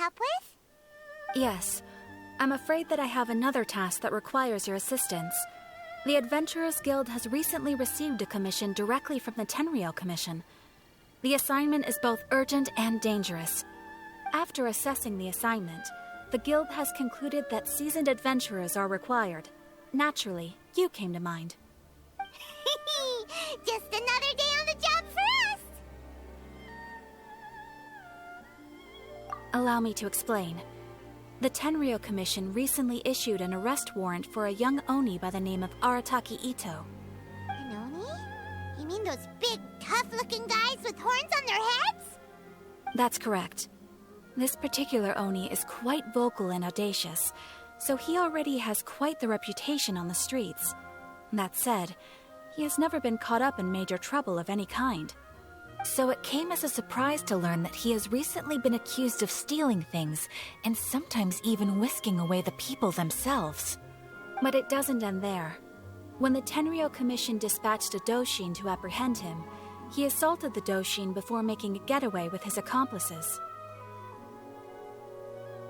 help with? Yes. I'm afraid that I have another task that requires your assistance. The Adventurers Guild has recently received a commission directly from the Tenryou Commission. The assignment is both urgent and dangerous. After assessing the assignment, the Guild has concluded that seasoned adventurers are required. Naturally, you came to mind. Just another day on the job for us! Allow me to explain. The Tenryou Commission recently issued an arrest warrant for a young Oni by the name of Arataki Itto. An Oni? You mean those big, tough-looking guys with horns on their heads? That's correct. This particular Oni is quite vocal and audacious, so he already has quite the reputation on the streets. That said, he has never been caught up in major trouble of any kind. So it came as a surprise to learn that he has recently been accused of stealing things, and sometimes even whisking away the people themselves. But it doesn't end there. When the Tenryou Commission dispatched a Doshin to apprehend him, he assaulted the Doshin before making a getaway with his accomplices.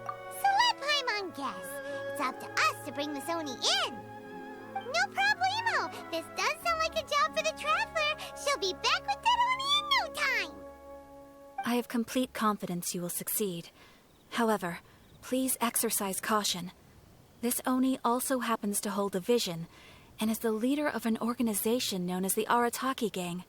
So let Paimon guess. It's up to us to bring this Oni in. No problemo. This does sound like a job for the Traveler. She'll be back with that Oni in no time. I have complete confidence you will succeed. However, please exercise caution. This Oni also happens to hold a vision, and is the leader of an organization known as the Arataki Gang.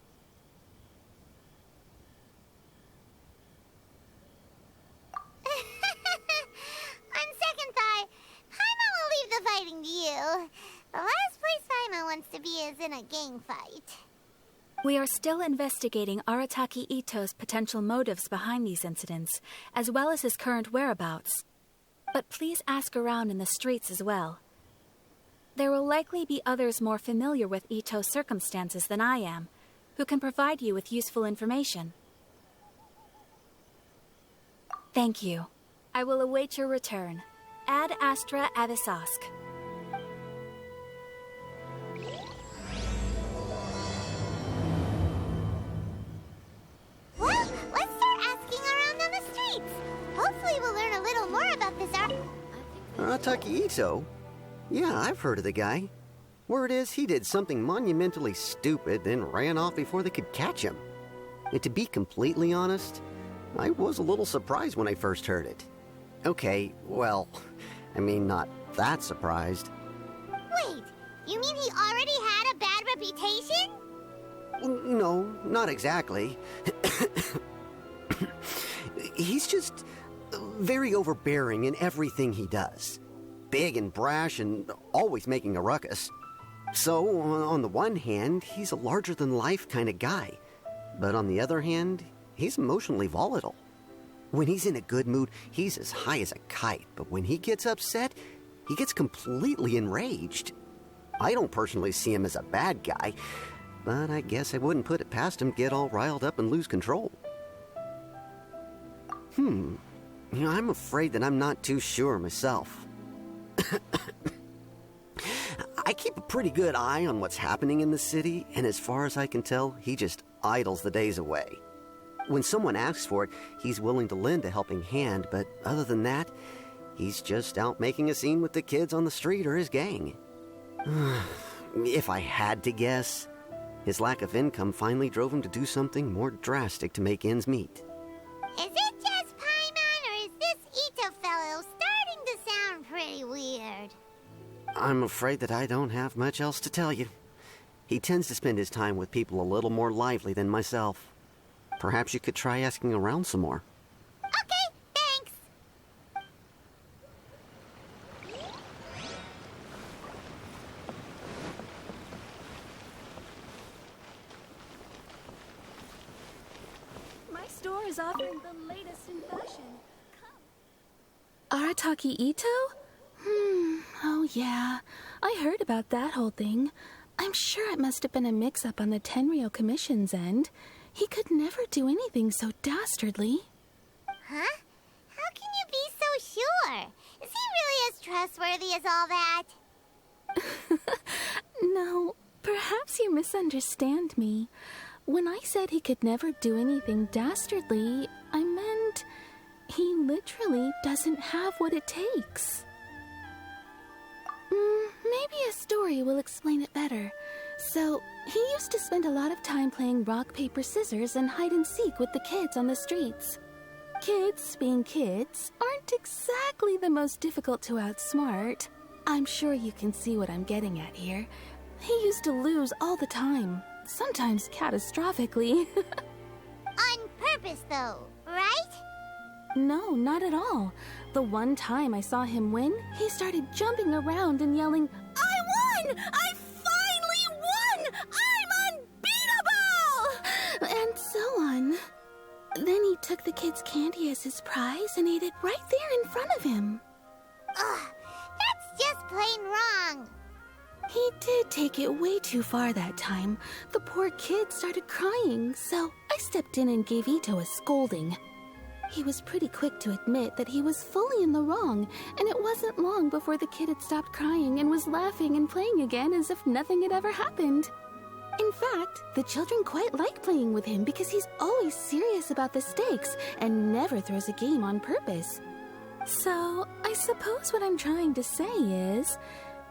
On second thought, Paimon will leave the fighting to you. The last place Paimon wants to be is in a gang fight. We are still investigating Arataki Itto's potential motives behind these incidents, as well as his current whereabouts. But please ask around in the streets as well. There will likely be others more familiar with Itto's circumstances than I am, who can provide you with useful information. Thank you. I will await your return. Ad Astra Avisask. Well, let's start asking around on the streets. Hopefully we'll learn a little more about this Arataki Itto? Yeah, I've heard of the guy. Word is he did something monumentally stupid, then ran off before they could catch him. And to be completely honest, I was a little surprised when I first heard it. Okay, well, I mean, not that surprised. Wait, you mean he already had a bad reputation? No, not exactly. He's just very overbearing in everything he does. Big and brash and always making a ruckus. So, on the one hand, he's a larger-than-life kind of guy. But on the other hand, he's emotionally volatile. When he's in a good mood, he's as high as a kite. But when he gets upset, he gets completely enraged. I don't personally see him as a bad guy, but I guess I wouldn't put it past him to get all riled up and lose control. I'm afraid that I'm not too sure myself. I keep a pretty good eye on what's happening in the city, and as far as I can tell, he just idles the days away. When someone asks for it, he's willing to lend a helping hand, but other than that, he's just out making a scene with the kids on the street or his gang. If I had to guess, his lack of income finally drove him to do something more drastic to make ends meet. Is it just Paimon, or is this Itto fellow starting to sound pretty weird? I'm afraid that I don't have much else to tell you. He tends to spend his time with people a little more lively than myself. Perhaps you could try asking around some more. Okay, thanks. My store is offering the latest in fashion. Arataki Itto? Oh yeah. I heard about that whole thing. I'm sure it must have been a mix-up on the Tenryou Commission's end. He could never do anything so dastardly. Huh? How can you be so sure? Is he really as trustworthy as all that? No, perhaps you misunderstand me. When I said he could never do anything dastardly, I meant he literally doesn't have what it takes. Maybe a story will explain it better. So, he used to spend a lot of time playing rock, paper, scissors and hide and seek with the kids on the streets. Kids, being kids, aren't exactly the most difficult to outsmart. I'm sure you can see what I'm getting at here. He used to lose all the time, sometimes catastrophically. On purpose, though, right? No, not at all. The one time I saw him win, he started jumping around and yelling, "I won! I finally won! I'm unbeatable!" And so on. Then he took the kid's candy as his prize and ate it right there in front of him. Ugh, that's just plain wrong. He did take it way too far that time. The poor kid started crying, so I stepped in and gave Itto a scolding. He was pretty quick to admit that he was fully in the wrong, and it wasn't long before the kid had stopped crying and was laughing and playing again as if nothing had ever happened. In fact, the children quite like playing with him because he's always serious about the stakes and never throws a game on purpose. So, I suppose what I'm trying to say is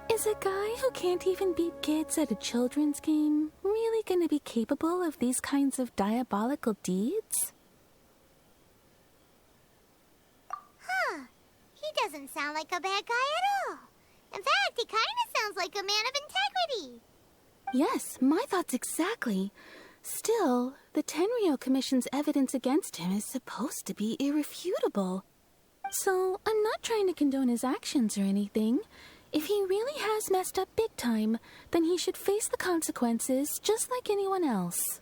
a guy who can't even beat kids at a children's game really gonna be capable of these kinds of diabolical deeds? He doesn't sound like a bad guy at all. In fact, he kind of sounds like a man of integrity. Yes, my thoughts exactly. Still, the Tenryou Commission's evidence against him is supposed to be irrefutable. So, I'm not trying to condone his actions or anything. If he really has messed up big time, then he should face the consequences just like anyone else.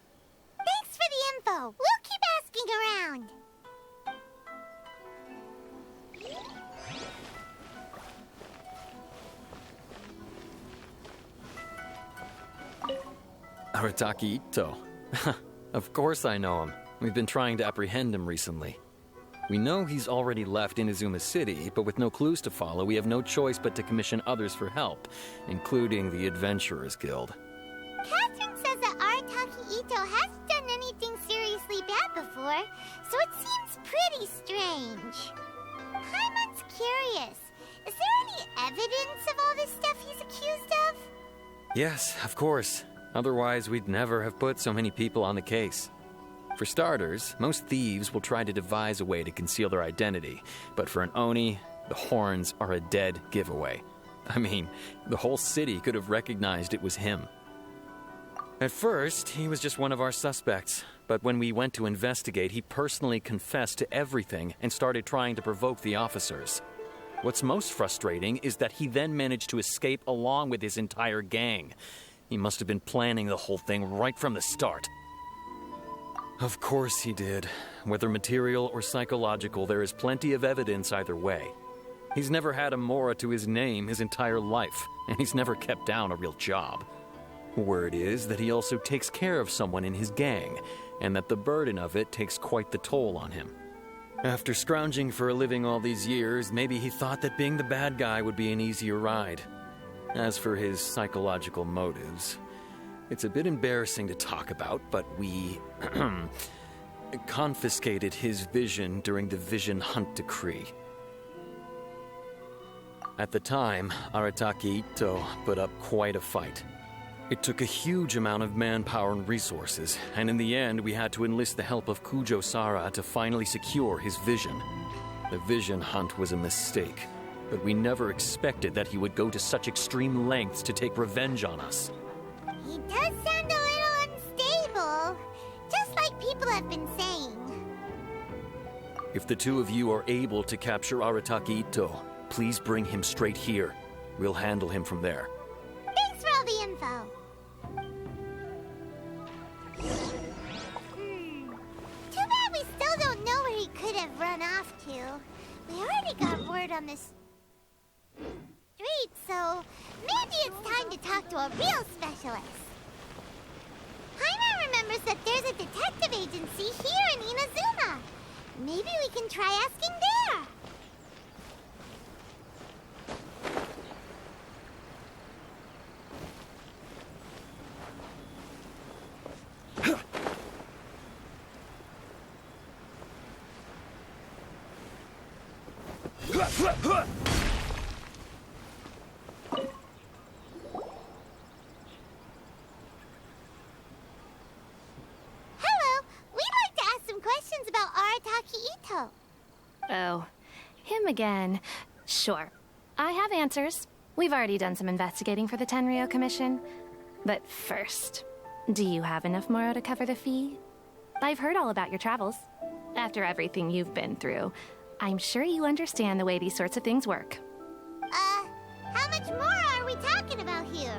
Thanks for the info. We'll keep asking around. Arataki Itto. Of course I know him. We've been trying to apprehend him recently. We know he's already left Inazuma City, but with no clues to follow, we have no choice but to commission others for help, including the Adventurers Guild. Catherine says that Arataki Itto hasn't done anything seriously bad before, so it seems pretty strange. Paimon's curious. Is there any evidence of all this stuff he's accused of? Yes, of course. Otherwise, we'd never have put so many people on the case. For starters, most thieves will try to devise a way to conceal their identity, but for an Oni, the horns are a dead giveaway. I mean, the whole city could have recognized it was him. At first, he was just one of our suspects, but when we went to investigate, he personally confessed to everything and started trying to provoke the officers. What's most frustrating is that he then managed to escape along with his entire gang. He must have been planning the whole thing right from the start. Of course he did. Whether material or psychological, there is plenty of evidence either way. He's never had a Mora to his name his entire life, and he's never kept down a real job. Word is that he also takes care of someone in his gang, and that the burden of it takes quite the toll on him. After scrounging for a living all these years, maybe he thought that being the bad guy would be an easier ride. As for his psychological motives, it's a bit embarrassing to talk about, but we confiscated his vision during the Vision Hunt Decree. At the time, Arataki Itto put up quite a fight. It took a huge amount of manpower and resources, and in the end, we had to enlist the help of Kujo Sara to finally secure his vision. The Vision Hunt was a mistake, but we never expected that he would go to such extreme lengths to take revenge on us. He does sound a little unstable, just like people have been saying. If the two of you are able to capture Arataki Itto, please bring him straight here. We'll handle him from there. Thanks for all the info. Too bad we still don't know where he could have run off to. We already got word on this street, so maybe it's time to talk to a real specialist. Paimon remembers that there's a detective agency here in Inazuma. Maybe we can try asking there. Hello, we'd like to ask some questions about Arataki Itto. Oh, him again. Sure. I have answers. We've already done some investigating for the Tenryou Commission. But first, do you have enough Moro to cover the fee? I've heard all about your travels. After everything you've been through, I'm sure you understand the way these sorts of things work. How much more are we talking about here?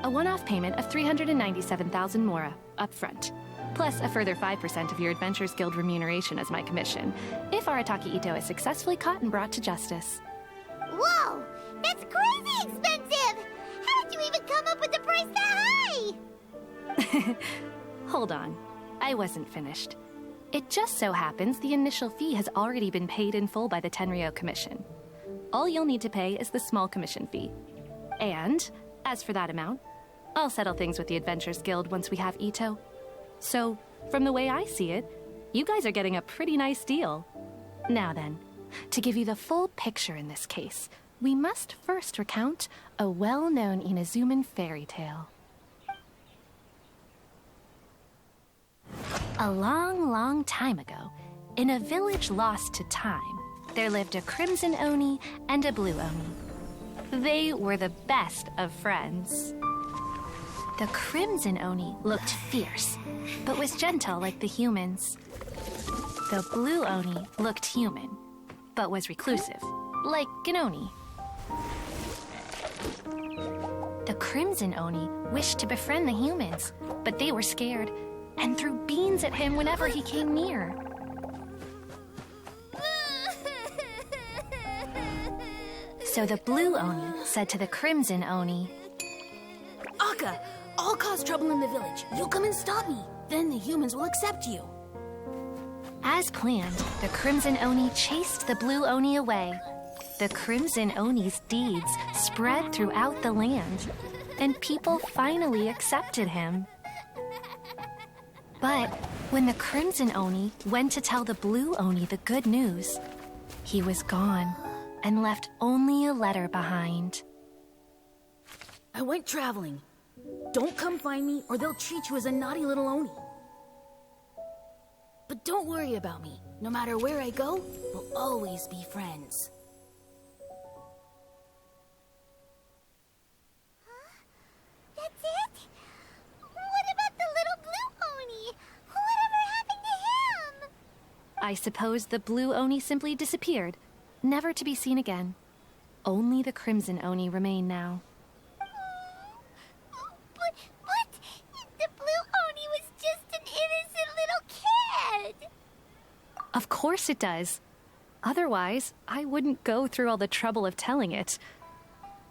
A one-off payment of 397,000 Mora, up front. Plus a further 5% of your Adventures Guild remuneration as my commission, if Arataki Itto is successfully caught and brought to justice. Whoa! That's crazy expensive! How did you even come up with the price that high? Hold on. I wasn't finished. It just so happens the initial fee has already been paid in full by the Tenryou Commission. All you'll need to pay is the small commission fee. And, as for that amount, I'll settle things with the Adventures Guild once we have Itto. So, from the way I see it, you guys are getting a pretty nice deal. Now then, to give you the full picture in this case, we must first recount a well-known Inazuman fairy tale. A long, long time ago, in a village lost to time, there lived a crimson Oni and a blue Oni. They were the best of friends. The crimson Oni looked fierce, but was gentle like the humans. The blue Oni looked human, but was reclusive, like an Oni. The crimson Oni wished to befriend the humans, but they were scared and threw beans at him whenever he came near. So the blue Oni said to the crimson Oni, Akka, I'll cause trouble in the village. You'll come and stop me. Then the humans will accept you. As planned, the crimson Oni chased the blue Oni away. The crimson Oni's deeds spread throughout the land, and people finally accepted him. But when the crimson Oni went to tell the blue Oni the good news, he was gone and left only a letter behind. I went traveling. Don't come find me or they'll treat you as a naughty little Oni. But don't worry about me. No matter where I go, we'll always be friends. That's it? What about the little blue Oni? Whatever happened to him? I suppose the blue Oni simply disappeared, never to be seen again. Only the crimson Oni remain now. But the blue Oni was just an innocent little kid. Of course it does. Otherwise, I wouldn't go through all the trouble of telling it.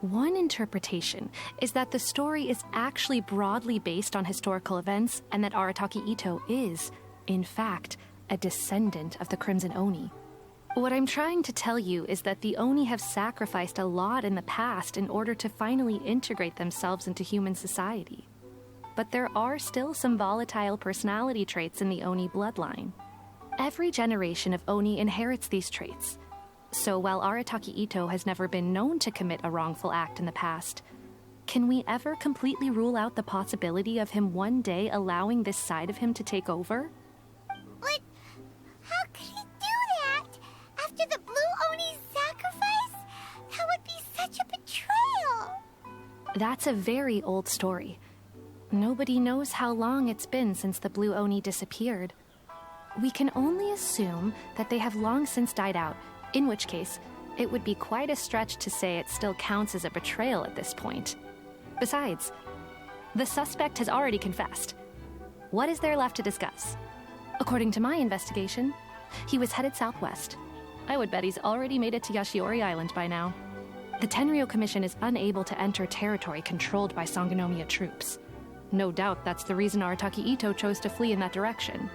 One interpretation is that the story is actually broadly based on historical events and that Arataki Itto is, in fact, a descendant of the Crimson Oni. What I'm trying to tell you is that the Oni have sacrificed a lot in the past in order to finally integrate themselves into human society. But there are still some volatile personality traits in the Oni bloodline. Every generation of Oni inherits these traits. So while Arataki Itto has never been known to commit a wrongful act in the past, can we ever completely rule out the possibility of him one day allowing this side of him to take over? But how could he do that? After the blue Oni's sacrifice? That would be such a betrayal. That's a very old story. Nobody knows how long it's been since the blue Oni disappeared. We can only assume that they have long since died out, in which case, it would be quite a stretch to say it still counts as a betrayal at this point. Besides, the suspect has already confessed. What is there left to discuss? According to my investigation, he was headed southwest. I would bet he's already made it to Yashiori Island by now. The Tenryou Commission is unable to enter territory controlled by Sangonomiya troops. No doubt that's the reason Arataki Itto chose to flee in that direction.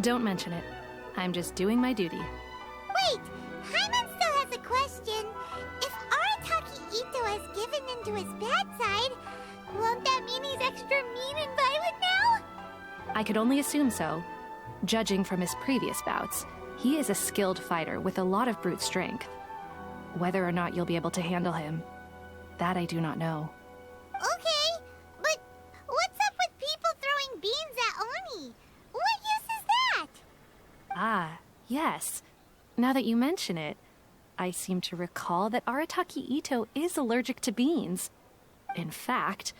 Don't mention it. I'm just doing my duty. Wait, Hyman still has a question. If Arataki Itto has given in to his bad side, won't that mean he's extra mean and violent now? I could only assume so. Judging from his previous bouts, He is a skilled fighter with a lot of brute strength. Whether or not you'll be able to handle him, that I do not know. Okay, but what's up with people throwing beans at Oni? What use is that? Ah, yes. Now that you mention it, I seem to recall that Arataki Itto is allergic to beans. In fact,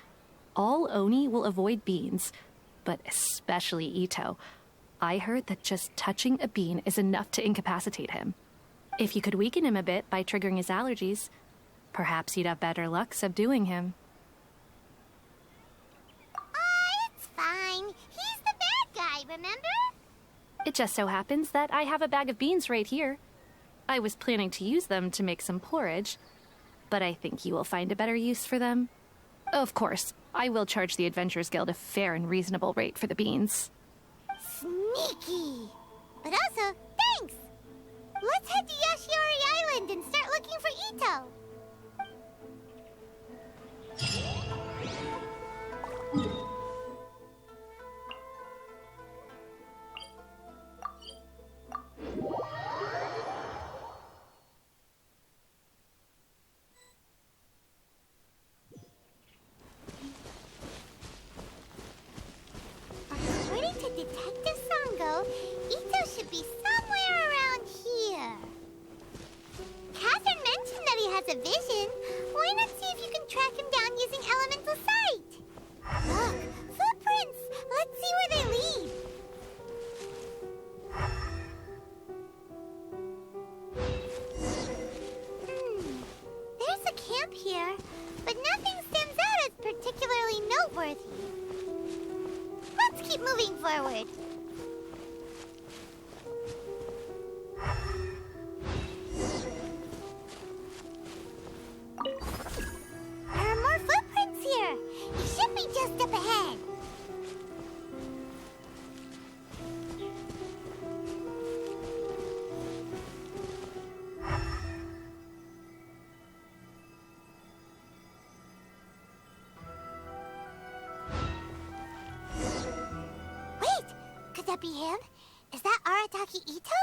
all Oni will avoid beans, but especially Itto. I heard that just touching a bean is enough to incapacitate him. If you could weaken him a bit by triggering his allergies, perhaps you'd have better luck subduing him. It's fine. He's the bad guy, remember? It just so happens that I have a bag of beans right here. I was planning to use them to make some porridge, but I think you will find a better use for them. Of course, I will charge the Adventurers Guild a fair and reasonable rate for the beans. Sneaky. But also, thanks. Let's head to Yashiori Island and start looking for Itto. According to Detective Sango, Itto should be somewhere around here. Catherine mentioned that he has a vision. Why not see if you can track him down using elemental sight? Look, footprints! Let's see where they lead. There's a camp here, but nothing stands out as particularly noteworthy. Let's keep moving forward. There are more footprints here. He should be just up ahead. Wait, could that be him? Is that Arataki Itto?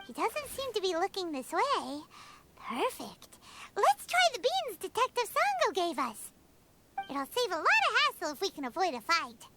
He doesn't seem to be looking this way. Perfect. Let's try the beans Detective Sango gave us. It'll save a lot of hassle if we can avoid a fight.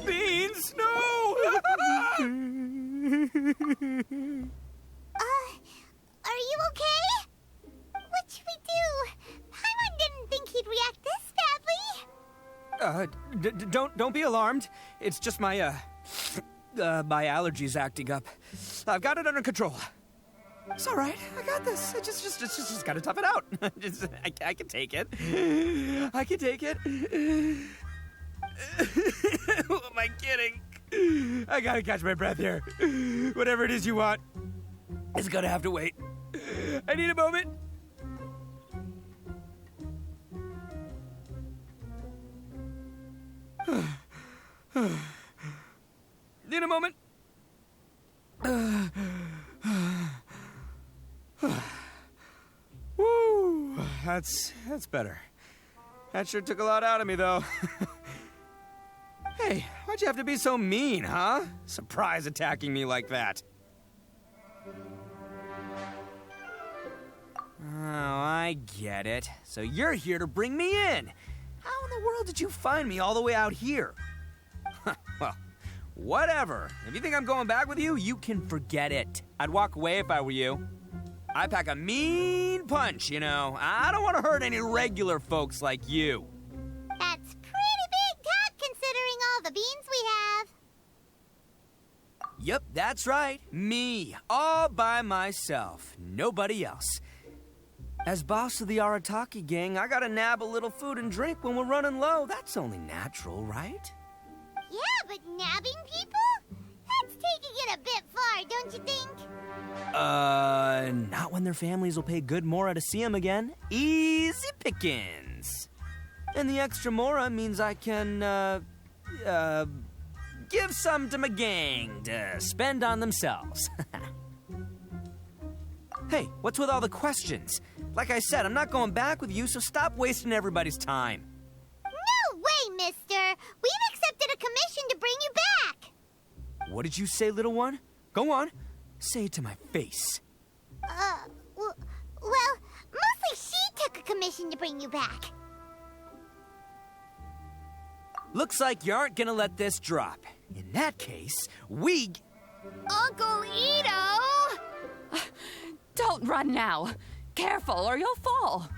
Beans, no! Are you okay? What should we do? Paimon didn't think he'd react this badly. Don't be alarmed. It's just my my allergies acting up. I've got it under control. It's all right. I got this. I just gotta tough it out. I can take it. I can take it. Who am I kidding? I gotta catch my breath here. Whatever it is you want, it's gonna have to wait. I need a moment. Need a moment. Woo, that's better. That sure took a lot out of me, though. Hey, why'd you have to be so mean, huh? Surprise attacking me like that. Oh, I get it. So you're here to bring me in. How in the world did you find me all the way out here? Well, whatever. If you think I'm going back with you, you can forget it. I'd walk away if I were you. I pack a mean punch, you know. I don't want to hurt any regular folks like you. That's pretty big talk considering all the beans we have. Yep, that's right. Me, all by myself. Nobody else. As boss of the Arataki gang, I gotta nab a little food and drink when we're running low. That's only natural, right? Yeah, but nabbing people? That's taking it a bit far, don't you think? Not when their families will pay good mora to see them again. Easy pickings. And the extra mora means I can, give some to my gang to spend on themselves. Hey, what's with all the questions? Like I said, I'm not going back with you, so stop wasting everybody's time. No way, mister! We've accepted a commission to bring you back! What did you say, little one? Go on. Say it to my face. Well, mostly she took a commission to bring you back. Looks like you aren't gonna let this drop. In that case, we... Uncle Itto! Don't run now. Careful or you'll fall.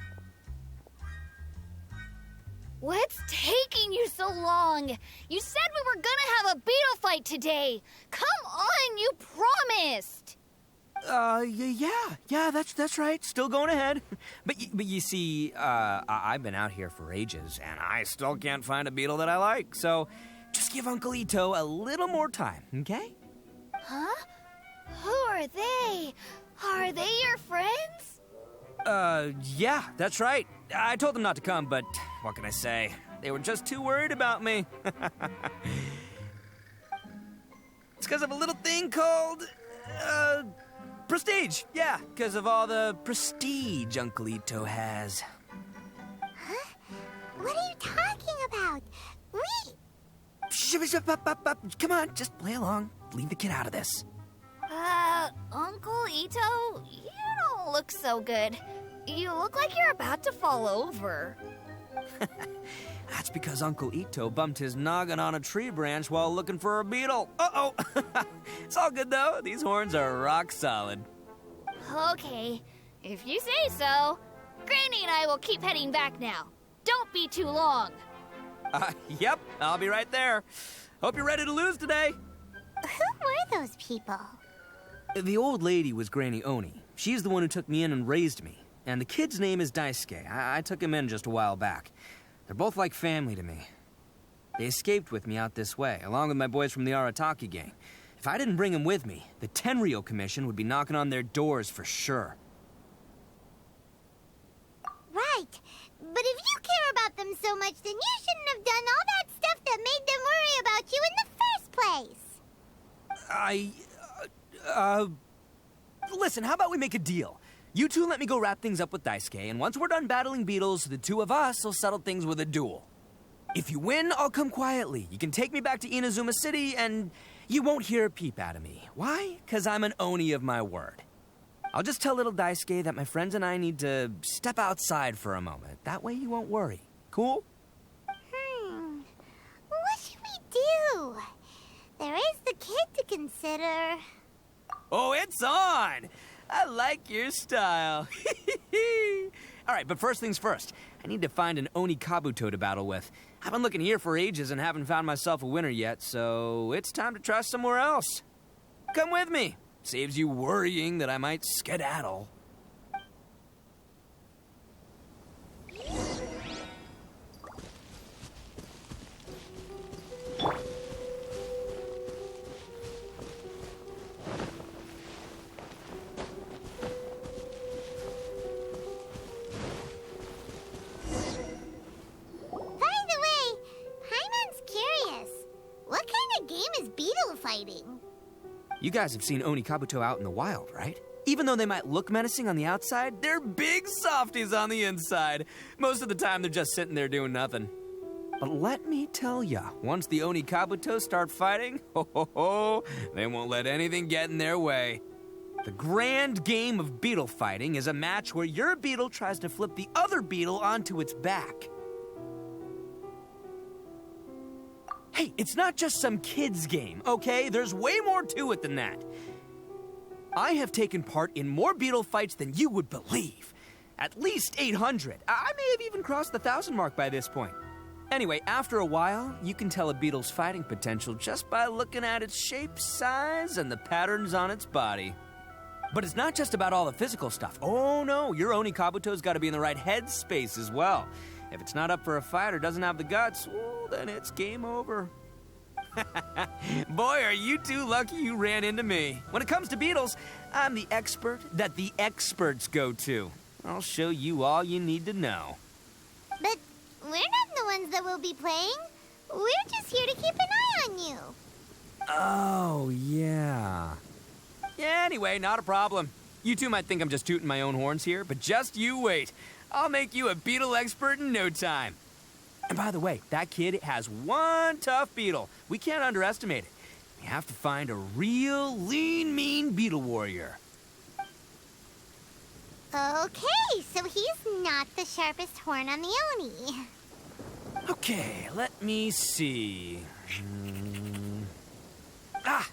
What's taking you so long? You said we were gonna have a beetle fight today. Come on, you promised. Yeah, that's right. Still going ahead. But you see, I've been out here for ages, and I still can't find a beetle that I like. So just give Uncle Itto a little more time, okay? Huh? Who are they? Are they your friends? Yeah, that's right. I told them not to come, but what can I say? They were just too worried about me. It's because of a little thing called, prestige. Yeah, because of all the prestige Uncle Itto has. Huh? What are you talking about? Come on, just play along. Leave the kid out of this. Uncle Itto, you don't look so good. You look like you're about to fall over. That's because Uncle Itto bumped his noggin on a tree branch while looking for a beetle. Uh-oh. It's all good, though. These horns are rock solid. Okay, if you say so. Granny and I will keep heading back now. Don't be too long. Yep, I'll be right there. Hope you're ready to lose today. Who were those people? The old lady was Granny Oni. She's the one who took me in and raised me. And the kid's name is Daisuke. I took him in just a while back. They're both like family to me. They escaped with me out this way, along with my boys from the Arataki gang. If I didn't bring them with me, the Tenryou Commission would be knocking on their doors for sure. Right. But if you care about them so much, then you shouldn't have done all that stuff that made them worry about you in the first place. Listen, how about we make a deal? You two let me go wrap things up with Daisuke, and once we're done battling beetles, the two of us will settle things with a duel. If you win, I'll come quietly. You can take me back to Inazuma City, and you won't hear a peep out of me. Why? 'Cause I'm an Oni of my word. I'll just tell little Daisuke that my friends and I need to step outside for a moment. That way you won't worry. Cool? What should we do? There is the kid to consider. Oh, it's on! I like your style. All right, but first things first. I need to find an Oni Kabuto to battle with. I've been looking here for ages and haven't found myself a winner yet, so it's time to try somewhere else. Come with me. Saves you worrying that I might skedaddle. You guys have seen Oni Kabuto out in the wild, right? Even though they might look menacing on the outside, they're big softies on the inside. Most of the time, they're just sitting there doing nothing. But let me tell ya, once the Oni Kabuto start fighting, they won't let anything get in their way. The grand game of beetle fighting is a match where your beetle tries to flip the other beetle onto its back. Hey, it's not just some kid's game, okay? There's way more to it than that. I have taken part in more beetle fights than you would believe. At least 800. I may have even crossed the 1,000 mark by this point. Anyway, after a while, you can tell a beetle's fighting potential just by looking at its shape, size, and the patterns on its body. But it's not just about all the physical stuff. Oh no, your Oni Kabuto's got to be in the right headspace as well. If it's not up for a fight or doesn't have the guts, well, then it's game over. Boy, are you two lucky you ran into me. When it comes to beetles, I'm the expert that the experts go to. I'll show you all you need to know. But we're not the ones that will be playing. We're just here to keep an eye on you. Oh, yeah. Yeah, anyway, not a problem. You two might think I'm just tooting my own horns here, but just you wait. I'll make you a beetle expert in no time. And by the way, that kid has one tough beetle. We can't underestimate it. We have to find a real lean, mean beetle warrior. Okay, so he's not the sharpest horn on the Oni. Okay, let me see.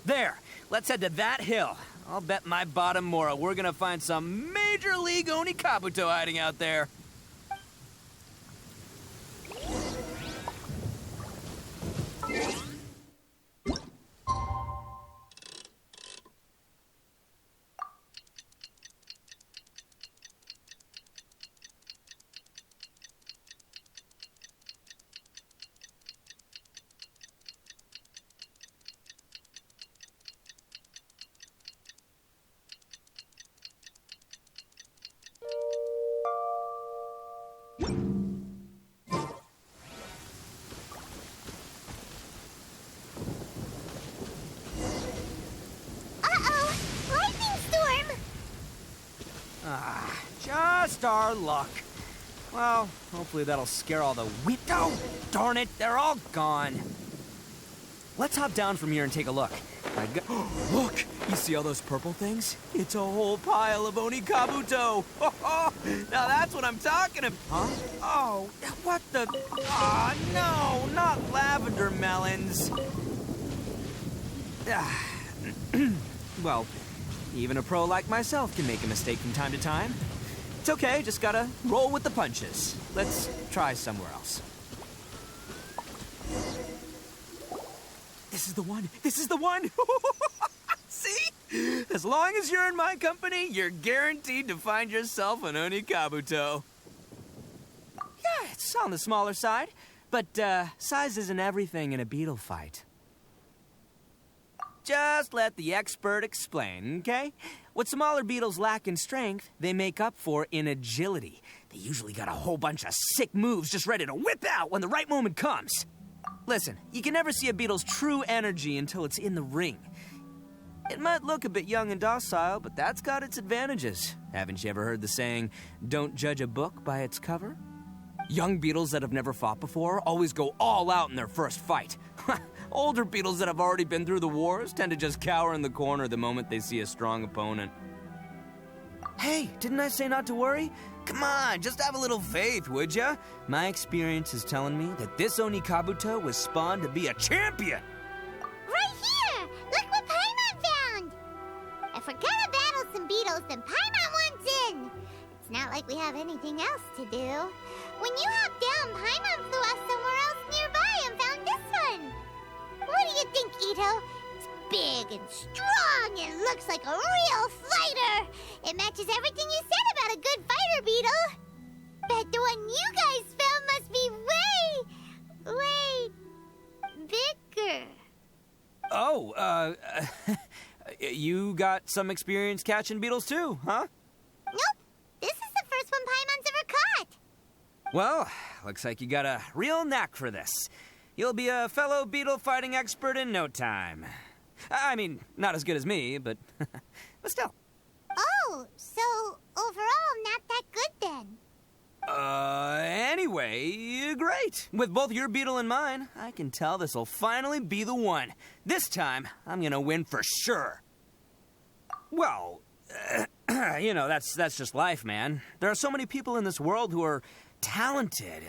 There. Let's head to that hill. I'll bet my bottom Mora we're gonna find some Major League Oni Kabuto hiding out there. Uh-oh! Lightning storm! Just our luck. Well, hopefully that'll scare all the wind. Oh, darn it, they're all gone. Let's hop down from here and take a look. Look, you see all those purple things? It's a whole pile of Oni Kabuto. Now that's what I'm talking about. Huh? Oh, what the? Ah, no, not lavender melons. Well, even a pro like myself can make a mistake from time to time. It's okay, just gotta roll with the punches. Let's try somewhere else. This is the one! This is the one! See? As long as you're in my company, you're guaranteed to find yourself an Oni Kabuto. Yeah, it's on the smaller side, but size isn't everything in a beetle fight. Just let the expert explain, okay? What smaller beetles lack in strength, they make up for in agility. They usually got a whole bunch of sick moves just ready to whip out when the right moment comes. Listen, you can never see a beetle's true energy until it's in the ring. It might look a bit young and docile, but that's got its advantages. Haven't you ever heard the saying, don't judge a book by its cover? Young beetles that have never fought before always go all out in their first fight. Older beetles that have already been through the wars tend to just cower in the corner the moment they see a strong opponent. Hey, didn't I say not to worry? Come on, just have a little faith, would ya? My experience is telling me that this Oni Kabuto was spawned to be a champion! Right here! Look what Paimon found! If we're gonna battle some beetles, then Paimon wants in! It's not like we have anything else to do. When you hopped down, Paimon flew off somewhere else nearby and found this one! What do you think, Itto? It's big and strong and looks like a real fighter! It matches everything you said about a good fighter beetle! Bet the one you guys found must be way bigger. Oh, you got some experience catching beetles too, huh? Nope. This is the first one Paimon's ever caught. Well, looks like you got a real knack for this. You'll be a fellow beetle fighting expert in no time. I mean, not as good as me, but still. Oh, so overall not that good then. Anyway, great. With both your beetle and mine, I can tell this'll finally be the one. This time, I'm gonna win for sure. Well, that's just life, man. There are so many people in this world who are talented,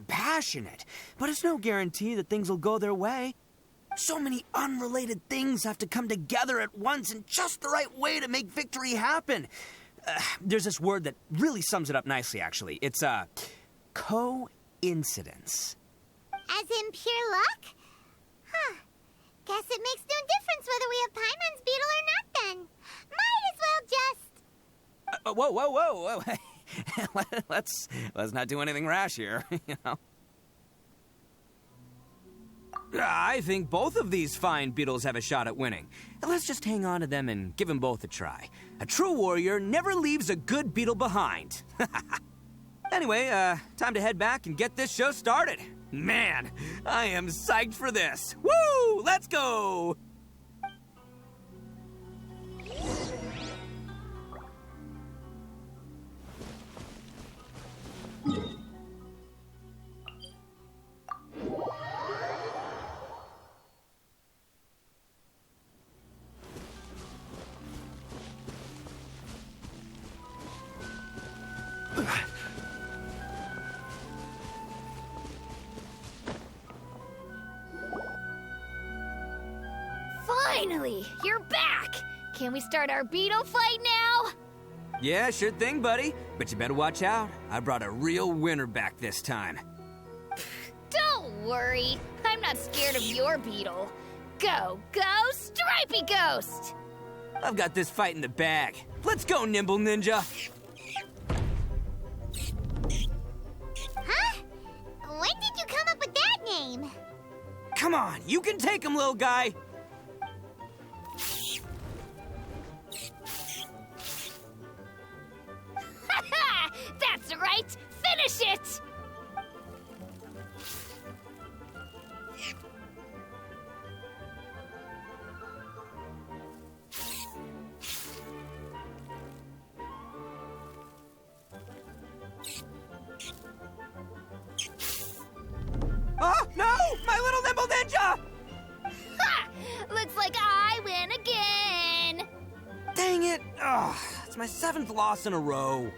passionate, but it's no guarantee that things will go their way. So many unrelated things have to come together at once in just the right way to make victory happen. There's this word that really sums it up nicely, actually. It's, coincidence. As in pure luck? Huh. Guess it makes no difference whether we have Paimon's beetle or not then. Might as well just... Whoa. let's not do anything rash here, you know. I think both of these fine beetles have a shot at winning. Let's just hang on to them and give them both a try. A true warrior never leaves a good beetle behind. Anyway, time to head back and get this show started. Man, I am psyched for this. Woo! Let's go! Finally, you're back! Can we start our beetle fight now? Yeah, sure thing, buddy. But you better watch out. I brought a real winner back this time. Don't worry. I'm not scared of your beetle. Go, Stripey Ghost! I've got this fight in the bag. Let's go, Nimble Ninja. Huh? When did you come up with that name? Come on, you can take him, little guy. That's right! Finish it! Oh, no! My little Nimble Ninja! Ha! Looks like I win again! Dang it! Oh, it's my 7th loss in a row.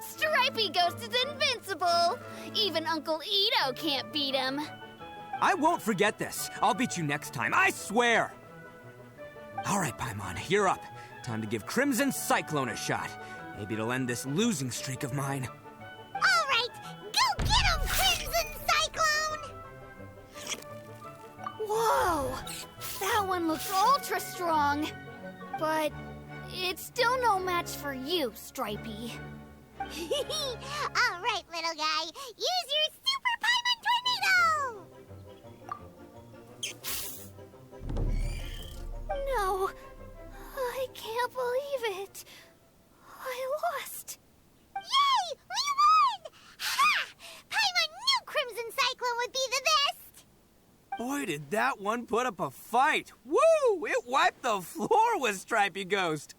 Stripey Ghost is invincible! Even Uncle Itto can't beat him. I won't forget this. I'll beat you next time, I swear! All right, Paimon, you're up. Time to give Crimson Cyclone a shot. Maybe it'll end this losing streak of mine. All right, go get him, Crimson Cyclone! Whoa! That one looks ultra strong. But it's still no match for you, Stripey. All right, little guy. Use your Super Paimon Tornado! No, I can't believe it. I lost. Yay! We won! Ha! Paimon knew Crimson Cyclone would be the best! Boy, did that one put up a fight. Woo! It wiped the floor with Stripey Ghost.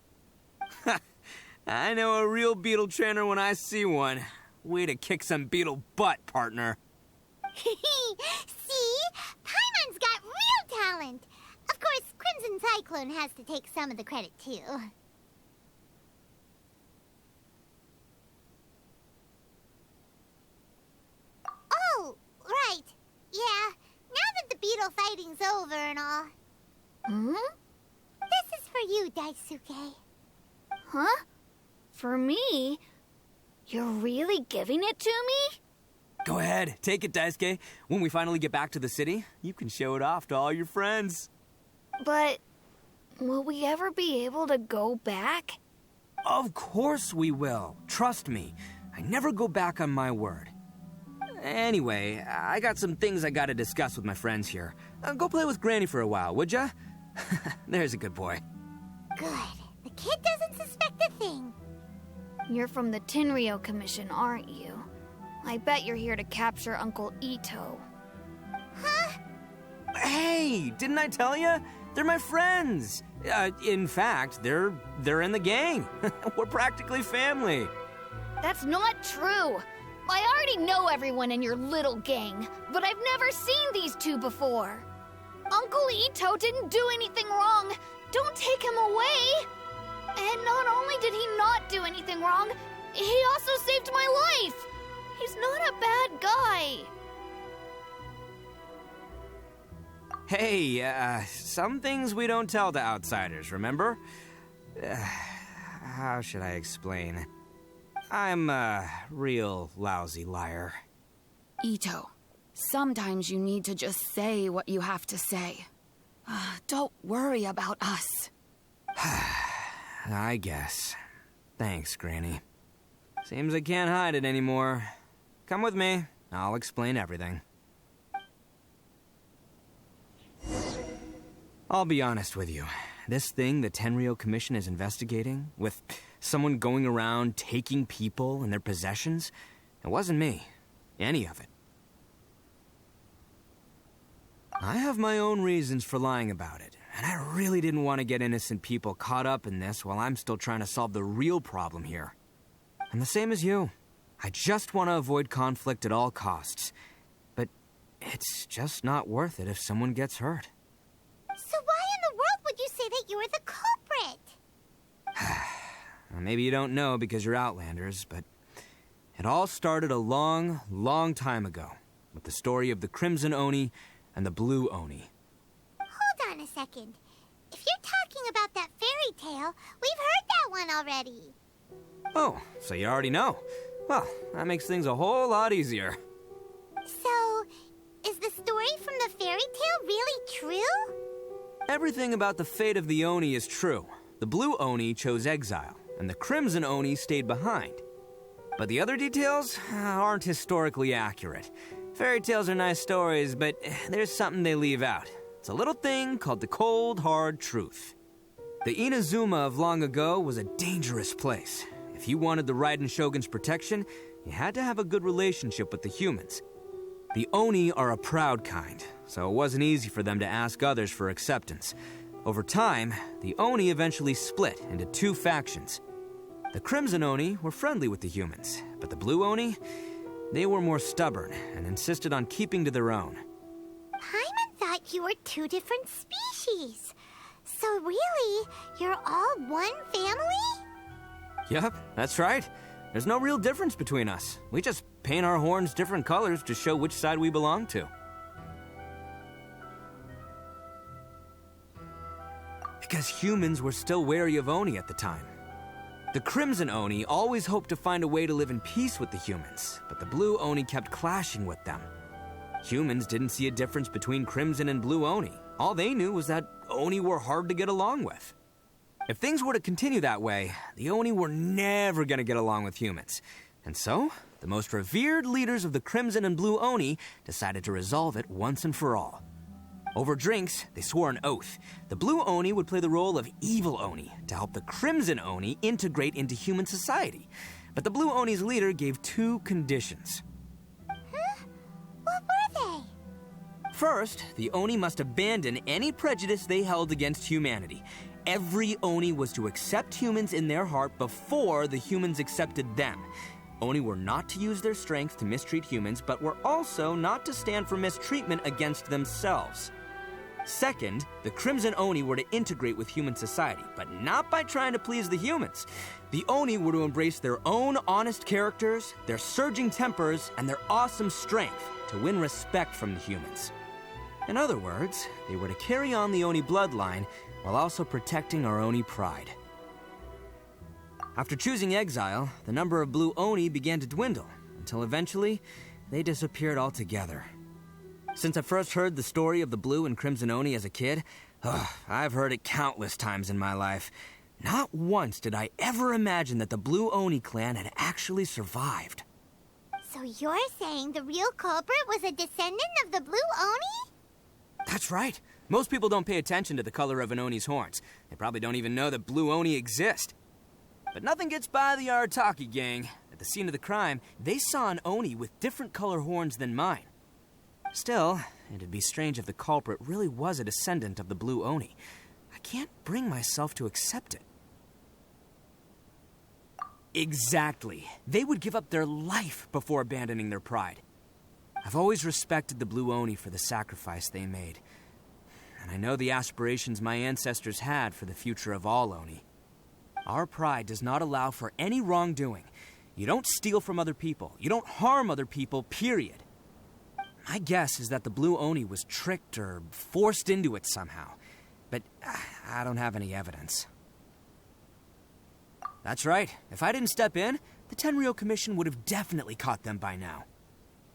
I know a real beetle trainer when I see one. Way to kick some beetle butt, partner. See? Paimon's got real talent. Of course, Crimson Cyclone has to take some of the credit, too. Oh, right. Yeah, now that the beetle fighting's over and all. This is for you, Daisuke. Huh? For me? You're really giving it to me? Go ahead, take it, Daisuke. When we finally get back to the city, you can show it off to all your friends. But will we ever be able to go back? Of course we will. Trust me. I never go back on my word. Anyway, I got some things I gotta discuss with my friends here. Go play with Granny for a while, would ya? There's a good boy. Good. The kid doesn't suspect a thing. You're from the Tenryou Commission, aren't you? I bet you're here to capture Uncle Itto. Huh? Hey, didn't I tell you? They're my friends. In fact, they're in the gang. We're practically family. That's not true. I already know everyone in your little gang, but I've never seen these two before. Uncle Itto didn't do anything wrong. Don't take him away. And not only did he not do anything wrong, he also saved my life. He's not a bad guy. Hey, some things we don't tell to outsiders, remember? How should I explain? I'm a real lousy liar. Itto, sometimes you need to just say what you have to say. Don't worry about us. I guess. Thanks, Granny. Seems I can't hide it anymore. Come with me. I'll explain everything. I'll be honest with you. This thing the Tenryou Commission is investigating, with someone going around taking people and their possessions, it wasn't me. Any of it. I have my own reasons for lying about it, and I really didn't want to get innocent people caught up in this while I'm still trying to solve the real problem here. I'm the same as you. I just want to avoid conflict at all costs. But it's just not worth it if someone gets hurt. So why in the world would you say that you're the culprit? Well, maybe you don't know because you're Outlanders, but it all started a long, long time ago with the story of the Crimson Oni and the Blue Oni. Hold on a second. If you're talking about that fairy tale, we've heard that one already. Oh, so you already know. Well, that makes things a whole lot easier. So, is the story from the fairy tale really true? Everything about the fate of the Oni is true. The Blue Oni chose exile, and the Crimson Oni stayed behind. But the other details aren't historically accurate. Fairy tales are nice stories, but there's something they leave out. It's a little thing called the cold, hard truth. The Inazuma of long ago was a dangerous place. If you wanted the Raiden Shogun's protection, you had to have a good relationship with the humans. The Oni are a proud kind, so it wasn't easy for them to ask others for acceptance. Over time, the Oni eventually split into two factions. The Crimson Oni were friendly with the humans, but the Blue Oni, they were more stubborn and insisted on keeping to their own. Paimon thought you were two different species. So really, you're all one family? Yep, that's right. There's no real difference between us. We just paint our horns different colors to show which side we belong to. Because humans were still wary of Oni at the time. The Crimson Oni always hoped to find a way to live in peace with the humans, but the Blue Oni kept clashing with them. Humans didn't see a difference between Crimson and Blue Oni. All they knew was that Oni were hard to get along with. If things were to continue that way, the Oni were never going to get along with humans. And so, the most revered leaders of the Crimson and Blue Oni decided to resolve it once and for all. Over drinks, they swore an oath. The Blue Oni would play the role of evil Oni to help the Crimson Oni integrate into human society. But the Blue Oni's leader gave two conditions. Huh? What were they? First, the Oni must abandon any prejudice they held against humanity. Every Oni was to accept humans in their heart before the humans accepted them. Oni were not to use their strength to mistreat humans, but were also not to stand for mistreatment against themselves. Second, the Crimson Oni were to integrate with human society, but not by trying to please the humans. The Oni were to embrace their own honest characters, their surging tempers, and their awesome strength to win respect from the humans. In other words, they were to carry on the Oni bloodline while also protecting our Oni pride. After choosing exile, the number of Blue Oni began to dwindle, until eventually, they disappeared altogether. Since I first heard the story of the Blue and Crimson Oni as a kid, I've heard it countless times in my life. Not once did I ever imagine that the Blue Oni clan had actually survived. So you're saying the real culprit was a descendant of the Blue Oni? That's right. Most people don't pay attention to the color of an Oni's horns. They probably don't even know that Blue Oni exist. But nothing gets by the Arataki gang. At the scene of the crime, they saw an Oni with different color horns than mine. Still, it'd be strange if the culprit really was a descendant of the Blue Oni. I can't bring myself to accept it. Exactly. They would give up their life before abandoning their pride. I've always respected the Blue Oni for the sacrifice they made. And I know the aspirations my ancestors had for the future of all Oni. Our pride does not allow for any wrongdoing. You don't steal from other people. You don't harm other people, period. My guess is that the Blue Oni was tricked or forced into it somehow. But I don't have any evidence. That's right. If I didn't step in, the Tenryou Commission would have definitely caught them by now.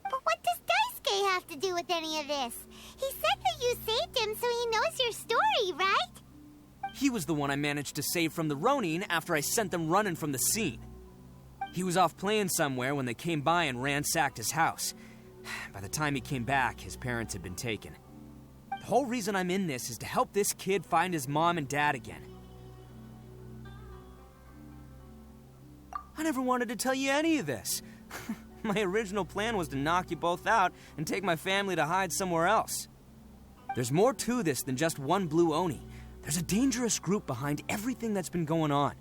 But what does Daisuke have to do with any of this? He said that you saved him so he knows your story, right? He was the one I managed to save from the Ronin after I sent them running from the scene. He was off playing somewhere when they came by and ransacked his house. By the time he came back, his parents had been taken. The whole reason I'm in this is to help this kid find his mom and dad again. I never wanted to tell you any of this. My original plan was to knock you both out and take my family to hide somewhere else. There's more to this than just one blue Oni. There's a dangerous group behind everything that's been going on.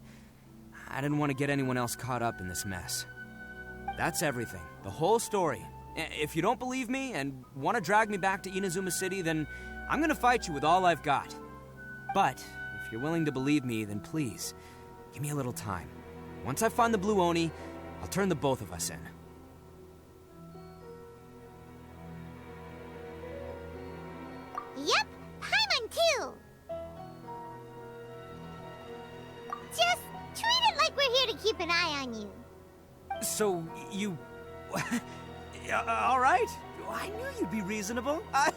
I didn't want to get anyone else caught up in this mess. That's everything. The whole story. If you don't believe me and want to drag me back to Inazuma City, then I'm going to fight you with all I've got. But if you're willing to believe me, then please, give me a little time. Once I find the blue Oni, I'll turn the both of us in. Yep, Paimon too. Just treat it like we're here to keep an eye on you. So, you... all right. I knew you'd be reasonable. I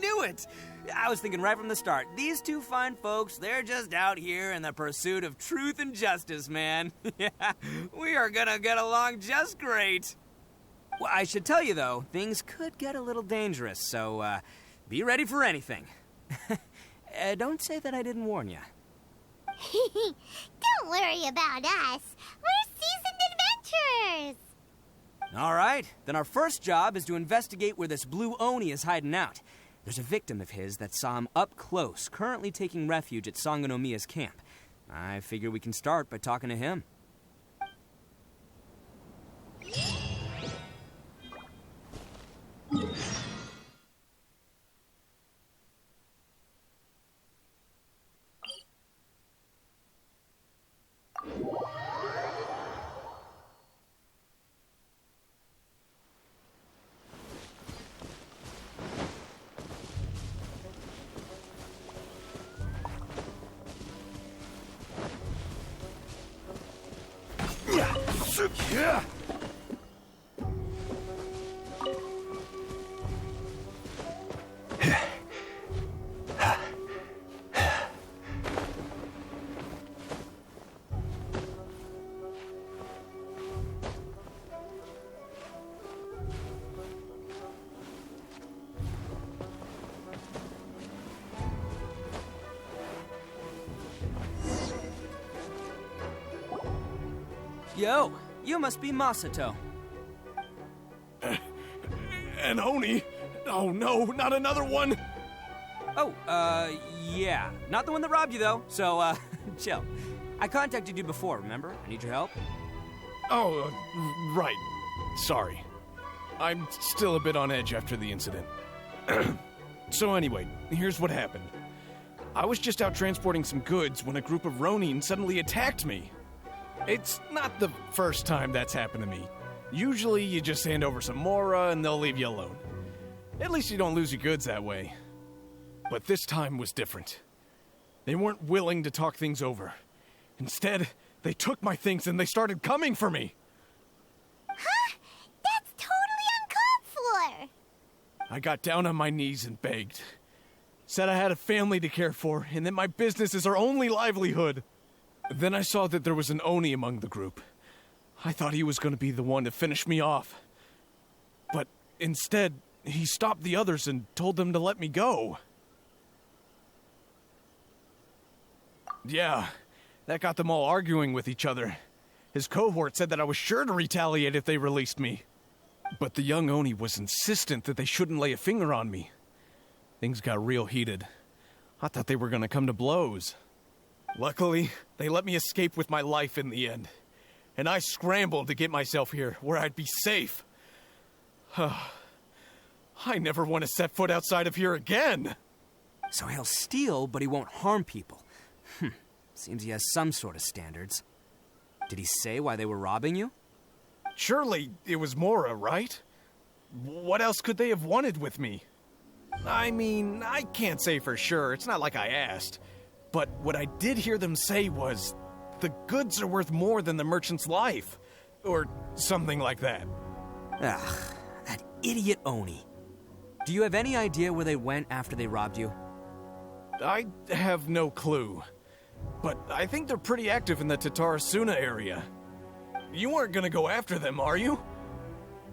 knew it. I was thinking right from the start, these two fine folks, they're just out here in the pursuit of truth and justice, man. Yeah, we are gonna get along just great. Well, I should tell you, though, things could get a little dangerous, so, be ready for anything. Don't say that I didn't warn you. Don't worry about us. We're seasoned adventurers. All right, then our first job is to investigate where this blue Oni is hiding out. There's a victim of his that saw him up close, currently taking refuge at Sangonomiya's camp. I figure we can start by talking to him. Yeah. Yo, you must be Masato. An Oni? Oh no, not another one! Oh, yeah. Not the one that robbed you, though, so, chill. I contacted you before, remember? I need your help. Oh, right. Sorry. I'm still a bit on edge after the incident. So anyway, here's what happened. I was just out transporting some goods when a group of Ronin suddenly attacked me. It's not the first time that's happened to me. Usually you just hand over some Mora and they'll leave you alone. At least you don't lose your goods that way. But this time was different. They weren't willing to talk things over. Instead, they took my things and they started coming for me. Huh? That's totally uncalled for. I got down on my knees and begged. Said I had a family to care for and that my business is our only livelihood. Then I saw that there was an Oni among the group. I thought he was going to be the one to finish me off. But instead, he stopped the others and told them to let me go. Yeah, that got them all arguing with each other. His cohort said that I was sure to retaliate if they released me. But the young Oni was insistent that they shouldn't lay a finger on me. Things got real heated. I thought they were going to come to blows. Luckily, they let me escape with my life in the end. And I scrambled to get myself here, where I'd be safe. I never want to set foot outside of here again. So he'll steal, but he won't harm people. Seems he has some sort of standards. Did he say why they were robbing you? Surely it was Mora, right? What else could they have wanted with me? I mean, I can't say for sure. It's not like I asked. But what I did hear them say was, the goods are worth more than the merchant's life. Or something like that. Ugh, that idiot Oni. Do you have any idea where they went after they robbed you? I have no clue. But I think they're pretty active in the Tatarasuna area. You aren't gonna go after them, are you?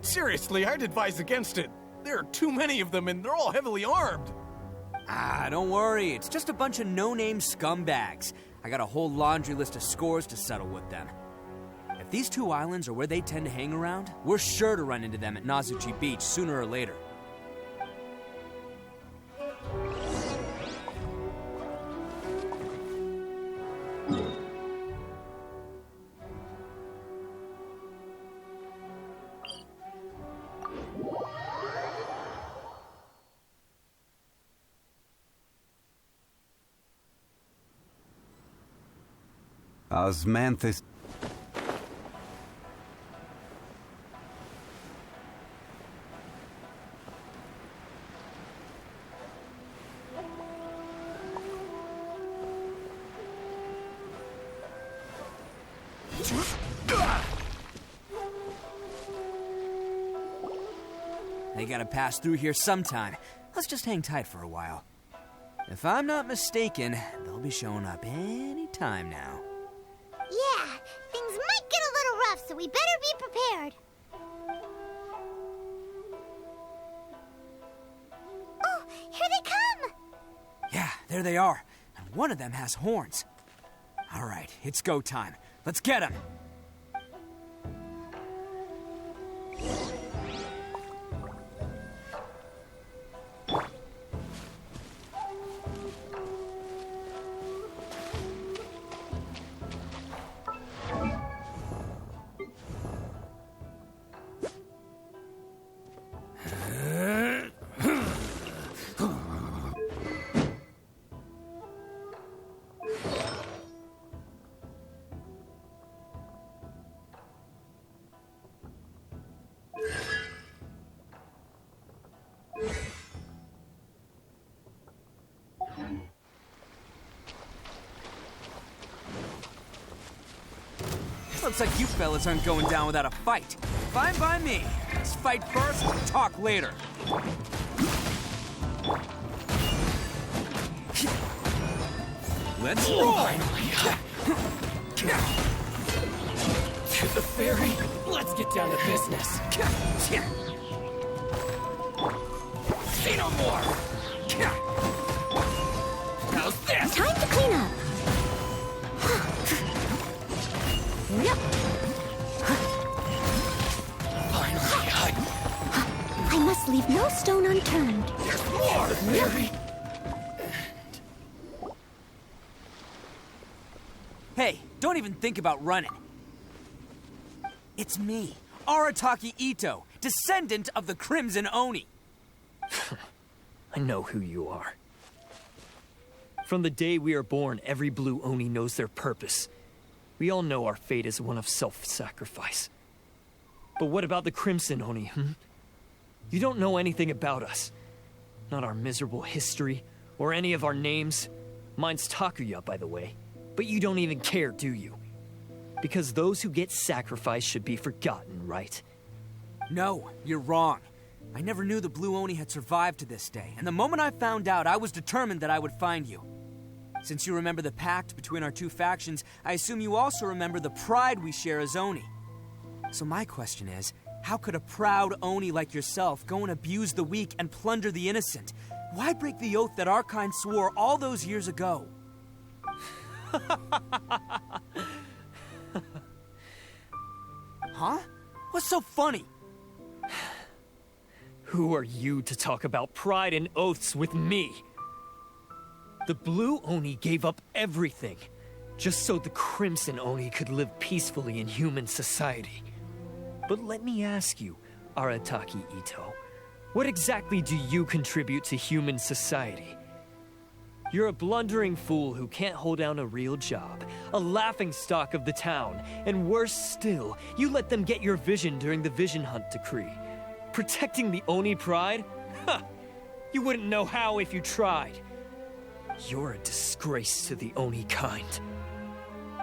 Seriously, I'd advise against it. There are too many of them and they're all heavily armed. Ah, don't worry. It's just a bunch of no-name scumbags. I got a whole laundry list of scores to settle with them. If these two islands are where they tend to hang around, we're sure to run into them at Nazuchi Beach sooner or later. Osmanthus. They gotta pass through here sometime. Let's just hang tight for a while. If I'm not mistaken, they'll be showing up any time now. Yeah, things might get a little rough, so we better be prepared. Oh, here they come! Yeah, there they are. And one of them has horns. All right, it's go time. Let's get them. Looks like you fellas aren't going down without a fight. Fine by me. Let's fight first, talk later. Let's roll! To the ferry, let's get down to business. Say no more! How's this? Time to clean up. Yep. Finally, I must leave no stone unturned. there's more, ferry! Hey, don't even think about running. It's me, Arataki Itto, descendant of the Crimson Oni. I know who you are. From the day we are born, every blue Oni knows their purpose. We all know our fate is one of self-sacrifice. But what about the Crimson Oni, You don't know anything about us. Not our miserable history, or any of our names. Mine's Takuya, by the way. But you don't even care, do you? Because those who get sacrificed should be forgotten, right? No, you're wrong. I never knew the Blue Oni had survived to this day, and the moment I found out, I was determined that I would find you. Since you remember the pact between our two factions, I assume you also remember the pride we share as Oni. So my question is, how could a proud Oni like yourself go and abuse the weak and plunder the innocent? Why break the oath that our kind swore all those years ago? Huh? What's so funny? Who are you to talk about pride and oaths with me? The Blue Oni gave up everything, just so the Crimson Oni could live peacefully in human society. But let me ask you, Arataki Itto, what exactly do you contribute to human society? You're a blundering fool who can't hold down a real job, a laughingstock of the town, and worse still, you let them get your vision during the Vision Hunt decree. Protecting the Oni pride? Ha! You wouldn't know how if you tried. You're a disgrace to the Oni kind.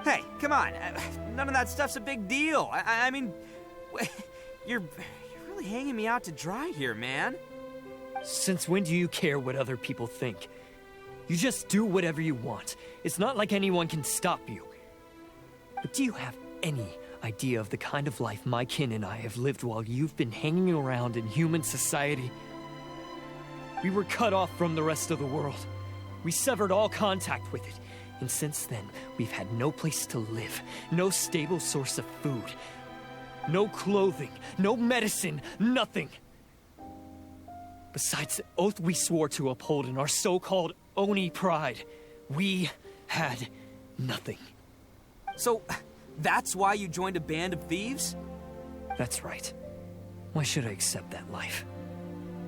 Hey, come on. None of that stuff's a big deal. I mean, you're really hanging me out to dry here, man. Since when do you care what other people think? You just do whatever you want. It's not like anyone can stop you. But do you have any idea of the kind of life my kin and I have lived while you've been hanging around in human society? We were cut off from the rest of the world. We severed all contact with it. And since then, we've had no place to live, no stable source of food, no clothing, no medicine, nothing. Besides the oath we swore to uphold in our so-called Oni pride, we had nothing. So, that's why you joined a band of thieves? That's right. Why should I accept that life?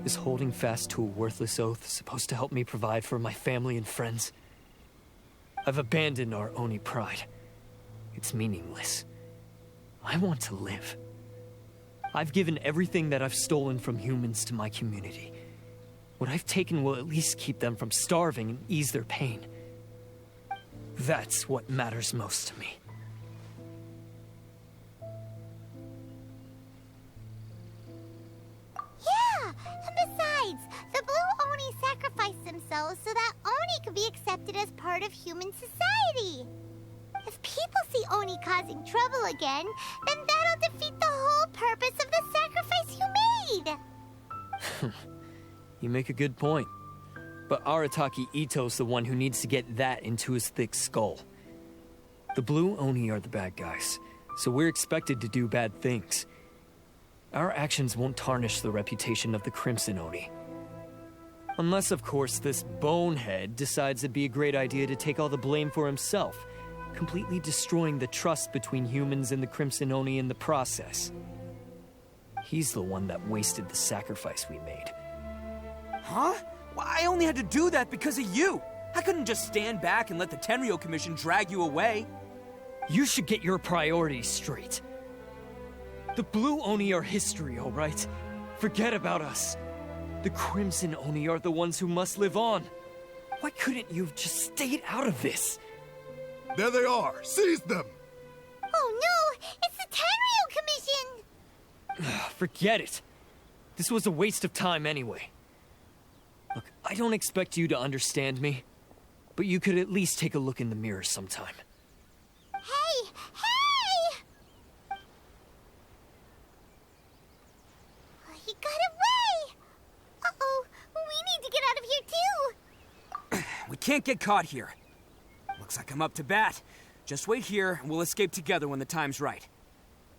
Is holding fast to a worthless oath supposed to help me provide for my family and friends? I've abandoned our Oni pride. It's meaningless. I want to live. I've given everything that I've stolen from humans to my community. What I've taken will at least keep them from starving and ease their pain. That's what matters most to me. Yeah, and besides, the Blue Oni sacrificed themselves so that Oni could be accepted as part of human society. If people see Oni causing trouble again, then that'll defeat the whole purpose of the sacrifice you made. You make a good point. But Arataki Itto's the one who needs to get that into his thick skull. The Blue Oni are the bad guys, so we're expected to do bad things. Our actions won't tarnish the reputation of the Crimson Oni. Unless, of course, this bonehead decides it'd be a great idea to take all the blame for himself, completely destroying the trust between humans and the Crimson Oni in the process. He's the one that wasted the sacrifice we made. Huh? Well, I only had to do that because of you. I couldn't just stand back and let the Tenryo Commission drag you away. You should get your priorities straight. The Blue Oni are history, all right? Forget about us. The Crimson Oni are the ones who must live on. Why couldn't you have just stayed out of this? There they are! Seize them! Oh no! It's the Tenryo Commission! Forget it. This was a waste of time anyway. Look, I don't expect you to understand me, but you could at least take a look in the mirror sometime. Hey! Hey! He got away! Uh-oh, we need to get out of here too! We can't get caught here. Looks like I'm up to bat. Just wait here, and we'll escape together when the time's right.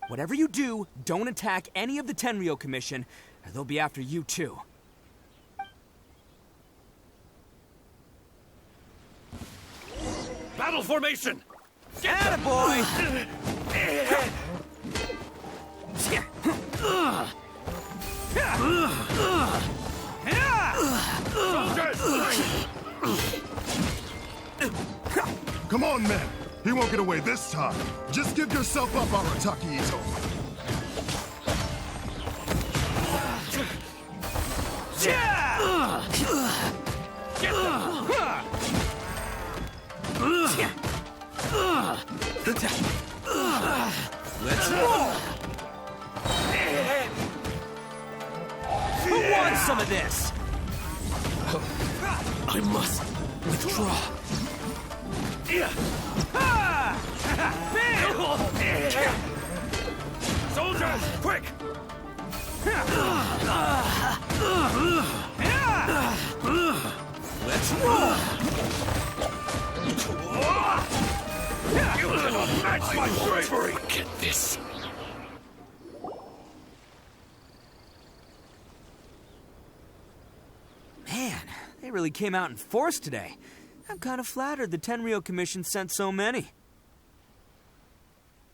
Whatever you do, don't attack any of the Tenryo Commission, or they'll be after you too. Battle formation! Attaboy! Come on, men. He won't get away this time. Just give yourself up, Arataki Itto. Let's roll! Who wants some of this? I must withdraw. Soldiers, quick! Let's roll! You cannot match my bravery! Get this. Man, they really came out in force today. I'm kind of flattered the Tenryo Commission sent so many.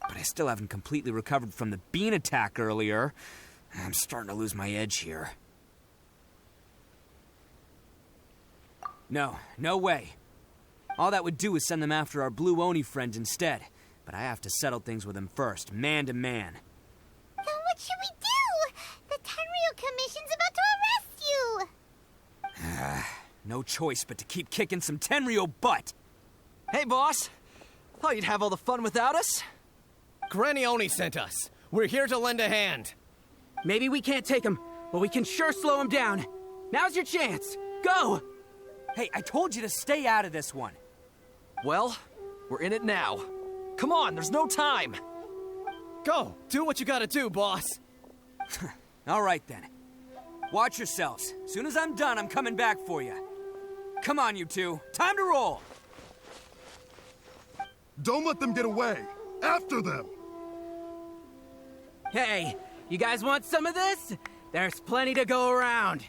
But I still haven't completely recovered from the bean attack earlier. I'm starting to lose my edge here. No way. All that would do is send them after our Blue Oni friend instead. But I have to settle things with him first, man to man. Then what should we do? The Tenryo Commission's about to arrest you! No choice but to keep kicking some Tenryo butt. Hey, boss. Thought you'd have all the fun without us? Granny Oni sent us. We're here to lend a hand. Maybe we can't take him, but we can sure slow him down. Now's your chance. Go! Hey, I told you to stay out of this one. Well, we're in it now. Come on, there's no time. Go, do what you gotta do, boss. All right, then. Watch yourselves. As soon as I'm done, I'm coming back for you. Come on, you two. Time to roll. Don't let them get away. After them. Hey, you guys want some of this? There's plenty to go around.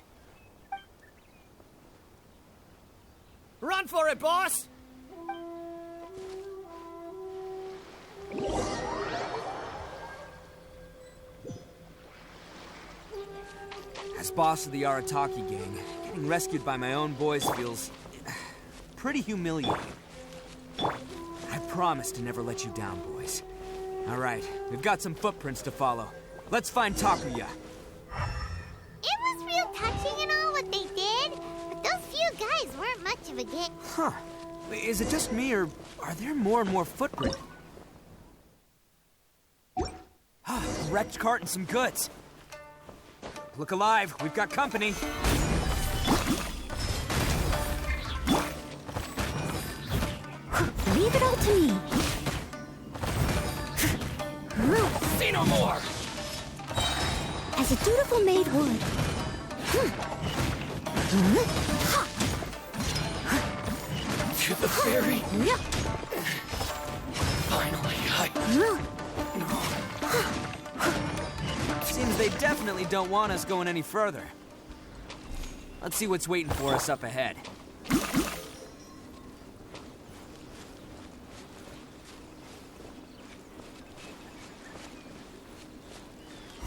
Run for it, boss! As boss of the Arataki gang, getting rescued by my own boys feels pretty humiliating. I promise to never let you down, boys. All right, we've got some footprints to follow. Let's find Takuya. It was real touching and all what they did, but those few guys weren't much of a get. Huh. Is it just me, or are there more and more footprints? A wrecked cart and some goods. Look alive, we've got company. Leave it all to me. Say no more! As a dutiful maid would. To the ferry. Finally, Seems they definitely don't want us going any further. Let's see what's waiting for us up ahead.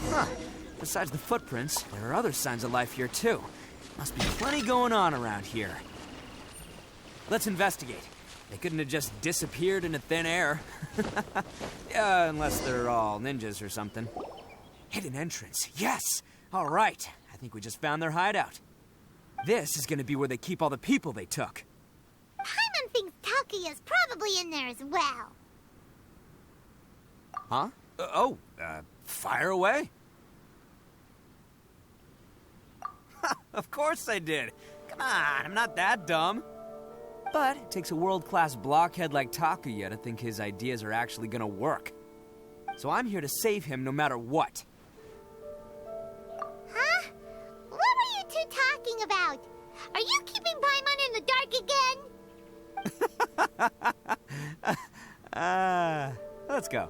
Huh. Besides the footprints, there are other signs of life here too. Must be plenty going on around here. Let's investigate. They couldn't have just disappeared into thin air. Yeah, unless they're all ninjas or something. Hidden entrance, yes! All right, I think we just found their hideout. This is gonna be where they keep all the people they took. Paimon thinks Takuya's probably in there as well. Huh? Fire away? Of course I did. Come on, I'm not that dumb. But it takes a world-class blockhead like Takuya to think his ideas are actually gonna work. So I'm here to save him no matter what. Huh? What were you two talking about? Are you keeping Paimon in the dark again? Let's go.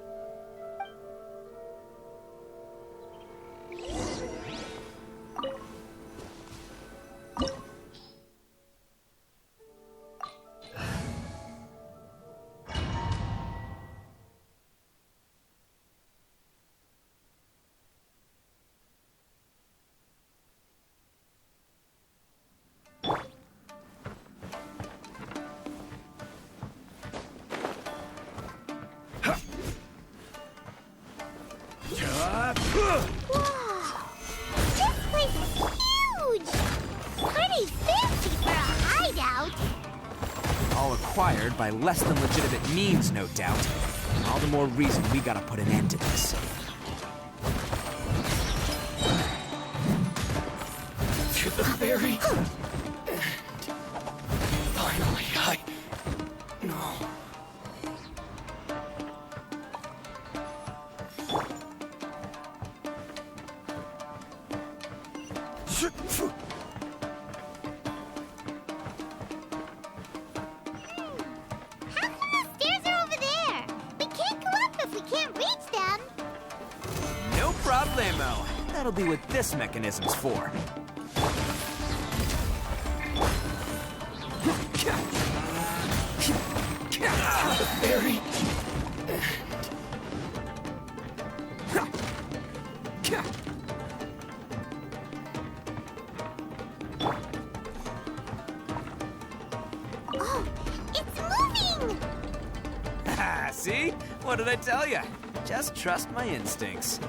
Acquired by less than legitimate means, no doubt. All the more reason we gotta put an end to this. to the ferry. Finally, No. Problemo. That'll be what this mechanism's for. The ferry. Oh, it's moving! See? What did I tell you? Just trust my instincts.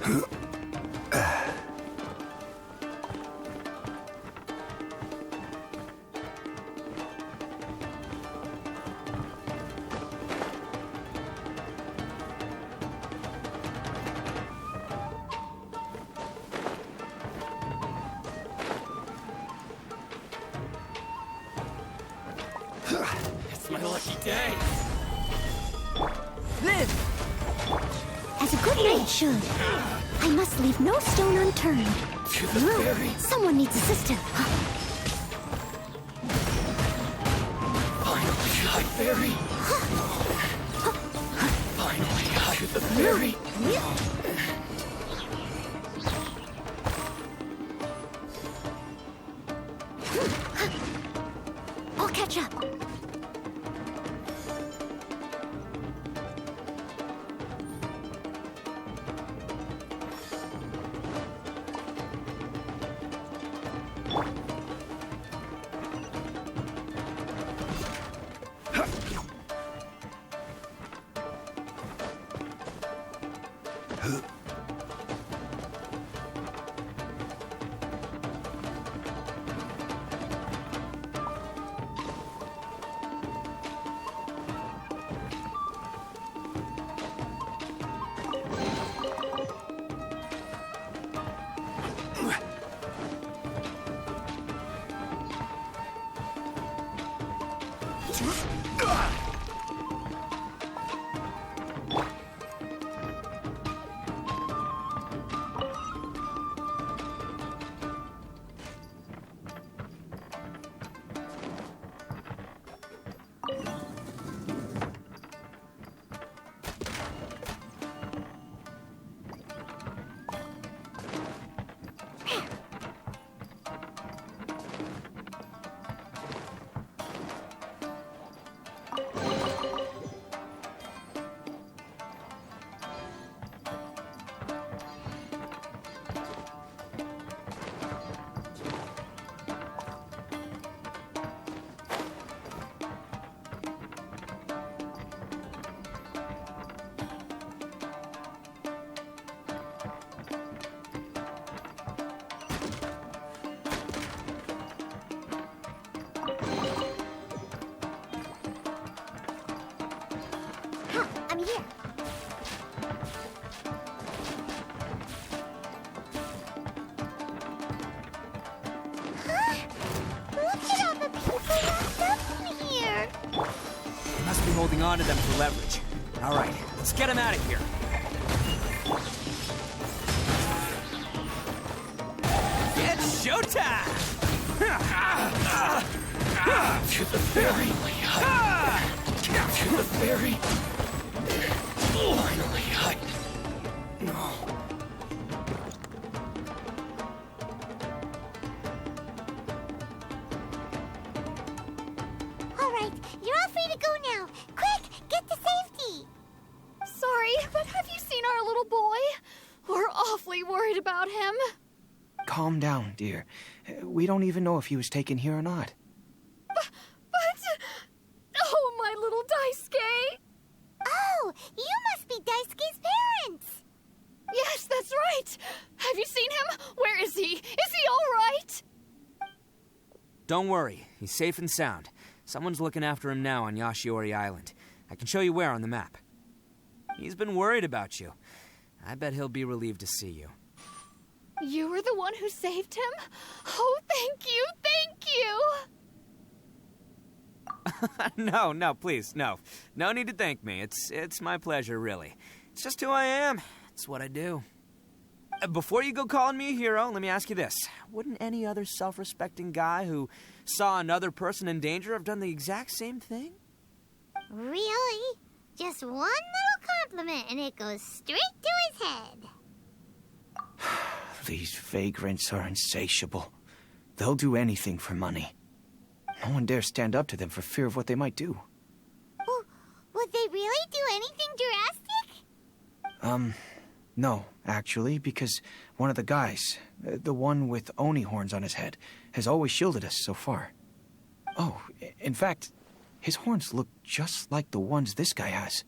It's my lucky day. As a good knight should. I must leave no stone unturned. To the ferry. Someone needs assistance. Finally, high ferry. Finally, to the ferry. I'll catch up. I'm here. Look at all the people locked up in here. They must be holding on to them for leverage. All right, let's get them out of here. It's showtime! To the ferry. To the ferry. Finally, No. All right, you're all free to go now. Quick, get to safety. Sorry, but have you seen our little boy? We're awfully worried about him. Calm down, dear. We don't even know if he was taken here or not. But... Oh, my little Daisuke! Oh, you must be Daisuke's parents. Yes, that's right. Have you seen him? Where is he? Is he all right? Don't worry, he's safe and sound. Someone's looking after him now on Yashiori Island. I can show you where on the map. He's been worried about you. I bet he'll be relieved to see you. You were the one who saved him? Oh, thank you, thank you! No, please, no. No need to thank me. It's my pleasure, really. It's just who I am. It's what I do. Before you go calling me a hero, let me ask you this. Wouldn't any other self-respecting guy who saw another person in danger have done the exact same thing? Really? Just one little compliment and it goes straight to his head. These vagrants are insatiable. They'll do anything for money. No one dares stand up to them for fear of what they might do. Would they really do anything drastic? No, actually, because one of the guys, the one with Oni horns on his head, has always shielded us so far. Oh, in fact, his horns look just like the ones this guy has.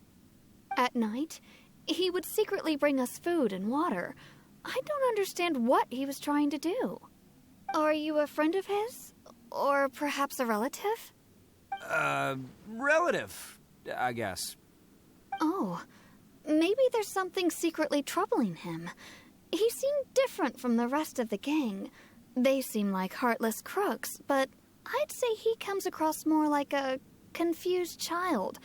At night, he would secretly bring us food and water. I don't understand what he was trying to do. Are you a friend of his? Or perhaps a relative? Relative, I guess. Oh, maybe there's something secretly troubling him. He seemed different from the rest of the gang. They seem like heartless crooks, but I'd say he comes across more like a confused child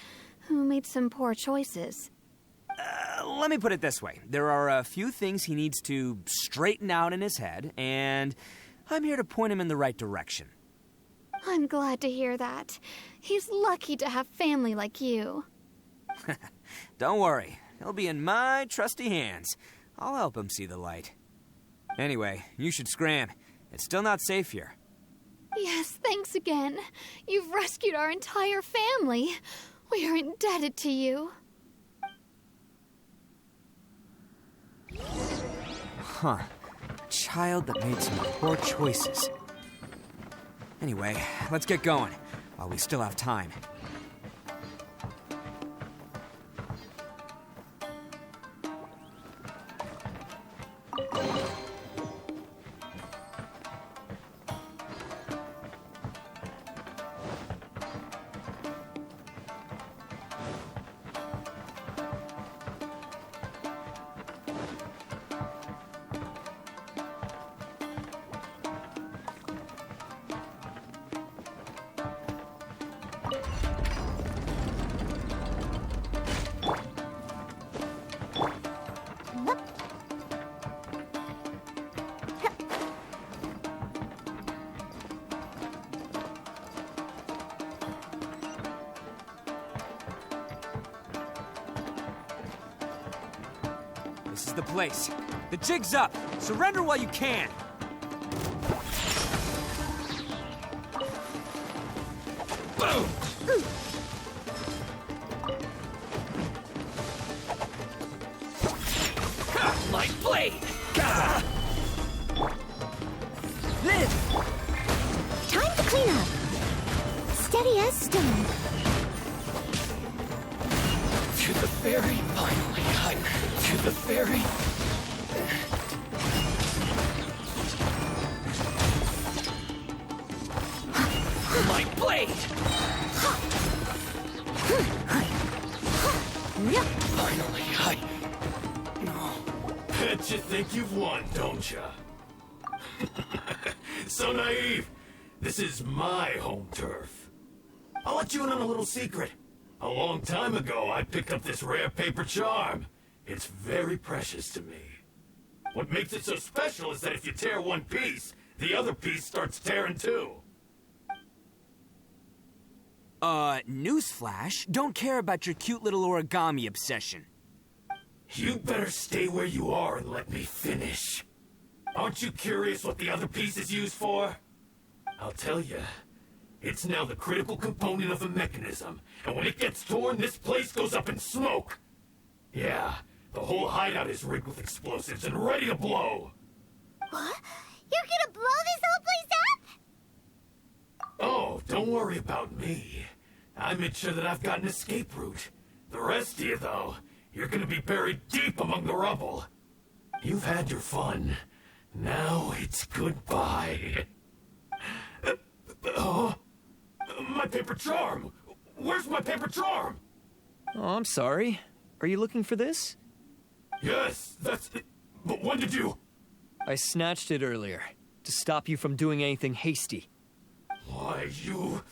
who made some poor choices. Let me put it this way. There are a few things he needs to straighten out in his head, and I'm here to point him in the right direction. I'm glad to hear that. He's lucky to have family like you. Don't worry. He'll be in my trusty hands. I'll help him see the light. Anyway, you should scram. It's still not safe here. Yes, thanks again. You've rescued our entire family. We are indebted to you. Huh. A child that made some poor choices. Anyway, let's get going, while we still have time. This is the place. The jig's up. Surrender while you can. Boom! My blade! Live! Time to clean up. Steady as stone. To the ferry, finally. To the ferry. My blade! Finally, Bet you think you've won, don't ya? So naive. This is my home turf. I'll let you in on a little secret. A long time ago, I picked up this rare paper charm. It's very precious to me. What makes it so special is that if you tear one piece, the other piece starts tearing too. Newsflash, don't care about your cute little origami obsession. You better stay where you are and let me finish. Aren't you curious what the other piece is used for? I'll tell you. It's now the critical component of the mechanism, and when it gets torn, this place goes up in smoke. Yeah, the whole hideout is rigged with explosives and ready to blow. What? You're gonna blow this whole place up? Oh, don't worry about me. I made sure that I've got an escape route. The rest of you, though, you're gonna be buried deep among the rubble. You've had your fun. Now it's goodbye. My paper charm! Where's my paper charm? Oh, I'm sorry. Are you looking for this? Yes, that's it. But when did you... I snatched it earlier, to stop you from doing anything hasty. Why, you...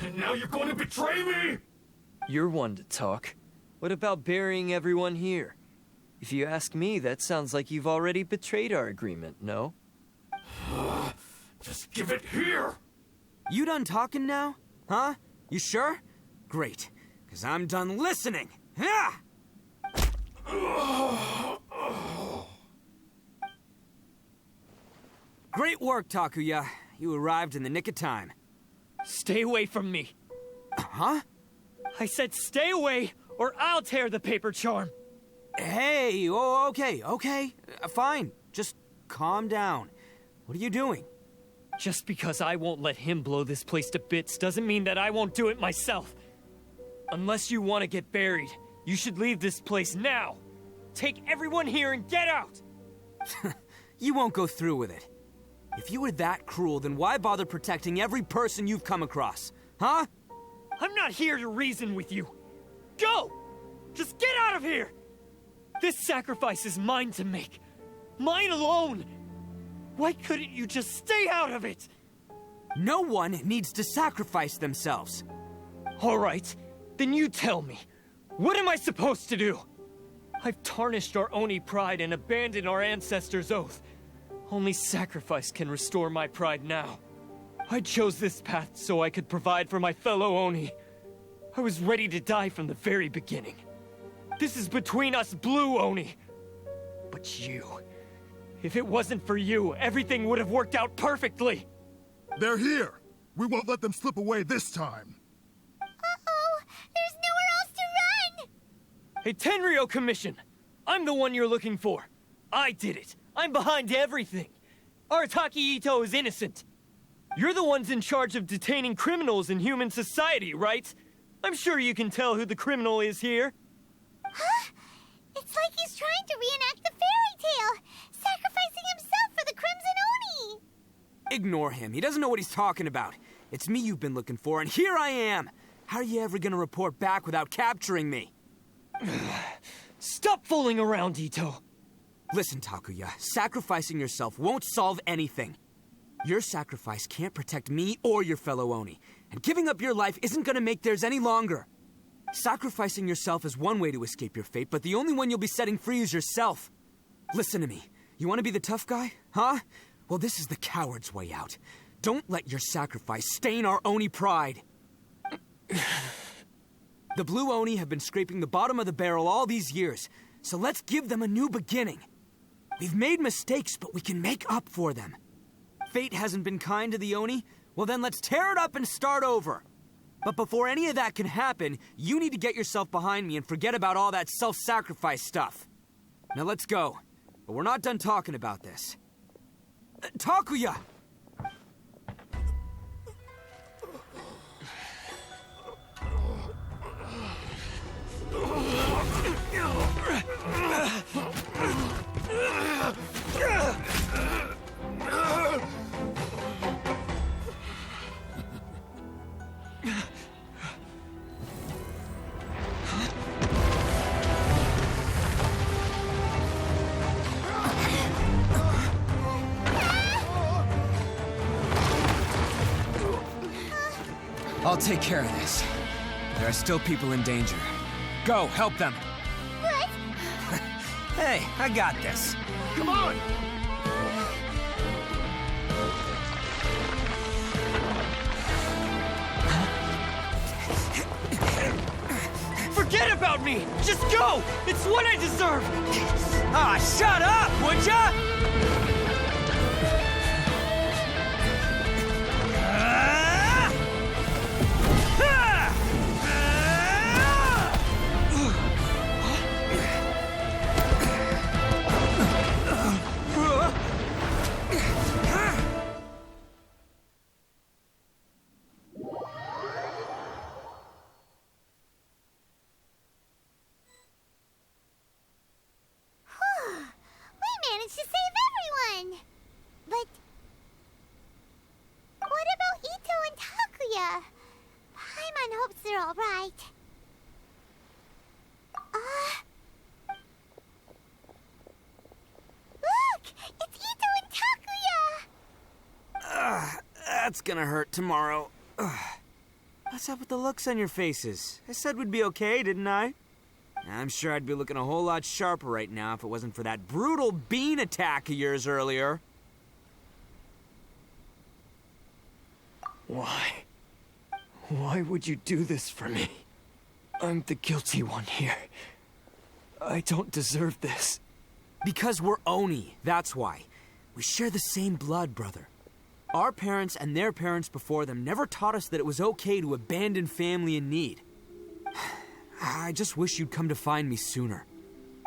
And now you're going to betray me? You're one to talk. What about burying everyone here? If you ask me, that sounds like you've already betrayed our agreement, no? Just give it here! You done talking now? Huh? You sure? Great, because I'm done listening. Ha! Great work, Takuya. You arrived in the nick of time. Stay away from me. Huh? I said stay away, or I'll tear the paper charm. Hey, oh, okay. Fine. Just calm down. What are you doing? Just because I won't let him blow this place to bits doesn't mean that I won't do it myself. Unless you want to get buried, you should leave this place now. take everyone here and get out! You won't go through with it. If you were that cruel, then why bother protecting every person you've come across? Huh? I'm not here to reason with you. Go! Just get out of here! This sacrifice is mine to make. Mine alone! Why couldn't you just stay out of it? No one needs to sacrifice themselves. All right, then you tell me. What am I supposed to do? I've tarnished our Oni pride and abandoned our ancestors' oath. Only sacrifice can restore my pride now. I chose this path so I could provide for my fellow Oni. I was ready to die from the very beginning. This is between us Blue Oni. But you... If it wasn't for you, everything would have worked out perfectly. They're here. We won't let them slip away this time. Uh-oh! There's nowhere else to run! Hey, Tenryo Commission! I'm the one you're looking for. I did it. I'm behind everything. Arataki Itto is innocent. You're the ones in charge of detaining criminals in human society, right? I'm sure you can tell who the criminal is here. Huh? It's like he's trying to reenact the fairy tale, sacrificing himself for the Crimson Oni. Ignore him. He doesn't know what he's talking about. It's me you've been looking for, and here I am. How are you ever gonna report back without capturing me? Stop fooling around, Itto. Listen, Takuya, sacrificing yourself won't solve anything. Your sacrifice can't protect me or your fellow Oni, and giving up your life isn't gonna make theirs any longer. Sacrificing yourself is one way to escape your fate, but the only one you'll be setting free is yourself. Listen to me. You want to be the tough guy? Huh? Well, this is the coward's way out. Don't let your sacrifice stain our Oni pride. The Blue Oni have been scraping the bottom of the barrel all these years, so let's give them a new beginning. We've made mistakes, but we can make up for them. Fate hasn't been kind to the Oni? Well, then let's tear it up and start over. But before any of that can happen, you need to get yourself behind me and forget about all that self-sacrifice stuff. Now let's go. But we're not done talking about this. Takuya! I'll take care of this. There are still people in danger. Go, help them. What? Hey, I got this. Come on! Forget about me! Just go! It's what I deserve! Ah, shut up, would ya? All right. Look! It's Itto and Takuya! That's gonna hurt tomorrow. What's up with the looks on your faces? I said we'd be okay, didn't I? I'm sure I'd be looking a whole lot sharper right now if it wasn't for that brutal bean attack of yours earlier. Why? Why would you do this for me? I'm the guilty one here. I don't deserve this. Because we're Oni, that's why. We share the same blood, brother. Our parents and their parents before them never taught us that it was okay to abandon family in need. I just wish you'd come to find me sooner.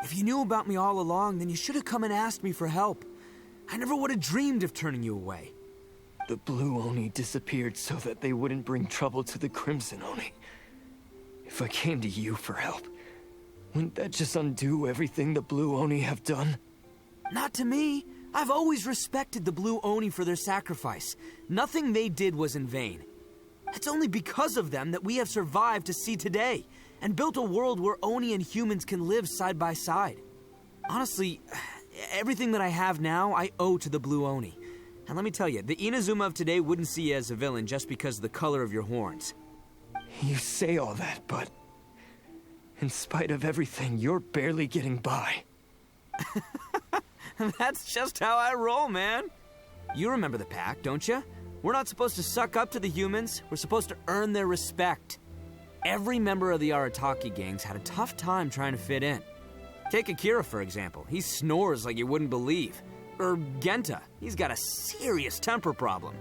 If you knew about me all along, then you should have come and asked me for help. I never would have dreamed of turning you away. The Blue Oni disappeared so that they wouldn't bring trouble to the Crimson Oni. If I came to you for help, Wouldn't that just undo everything the Blue Oni have done? Not to me. I've always respected the Blue Oni for their sacrifice. Nothing they did was in vain. It's only because of them that we have survived to see today, and built a world where Oni and humans can live side by side. Honestly, everything that I have now, I owe to the Blue Oni. And let me tell you, the Inazuma of today wouldn't see you as a villain just because of the color of your horns. You say all that, but in spite of everything, you're barely getting by. That's just how I roll, man. You remember the pact, don't you? We're not supposed to suck up to the humans. We're supposed to earn their respect. Every member of the Arataki gangs had a tough time trying to fit in. Take Akira, for example. He snores like you wouldn't believe. Or Genta. He's got a serious temper problem.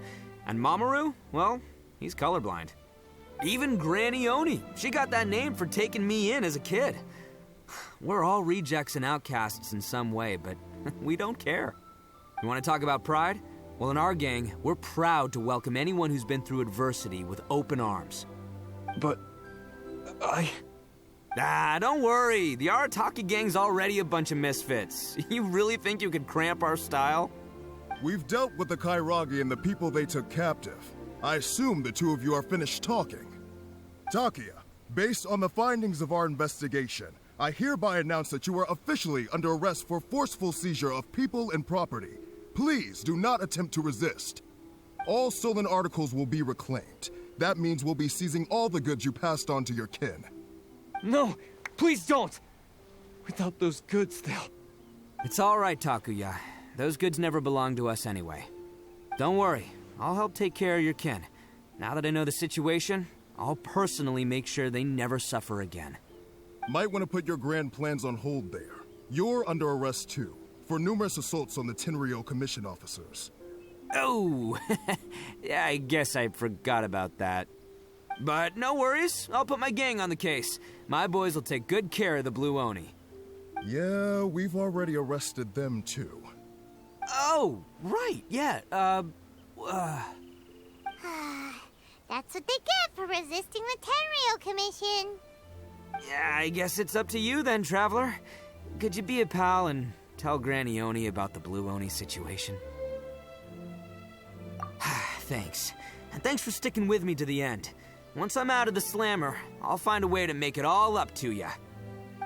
And Mamoru, well, he's colorblind. Even Granny Oni. She got that name for taking me in as a kid. We're all rejects and outcasts in some way, but we don't care. You want to talk about pride? Well, in our gang, we're proud to welcome anyone who's been through adversity with open arms. But don't worry. The Arataki gang's already a bunch of misfits. You really think you could cramp our style? We've dealt with the Kairagi and the people they took captive. I assume the two of you are finished talking. Takia, based on the findings of our investigation, I hereby announce that you are officially under arrest for forceful seizure of people and property. Please do not attempt to resist. All stolen articles will be reclaimed. That means we'll be seizing all the goods you passed on to your kin. No, please don't! Without those goods, they'll... It's all right, Takuya. Those goods never belonged to us anyway. Don't worry, I'll help take care of your kin. Now that I know the situation, I'll personally make sure they never suffer again. Might want to put your grand plans on hold there. You're under arrest too, for numerous assaults on the Tenryou Commission officers. Oh, yeah, I guess I forgot about that. But no worries, I'll put my gang on the case. My boys will take good care of the Blue Oni. Yeah, we've already arrested them too. Oh, right, yeah, That's what they get for resisting the Tenryou Commission. Yeah, I guess it's up to you then, Traveler. Could you be a pal and tell Granny Oni about the Blue Oni situation? Thanks. And thanks for sticking with me to the end. Once I'm out of the slammer, I'll find a way to make it all up to ya.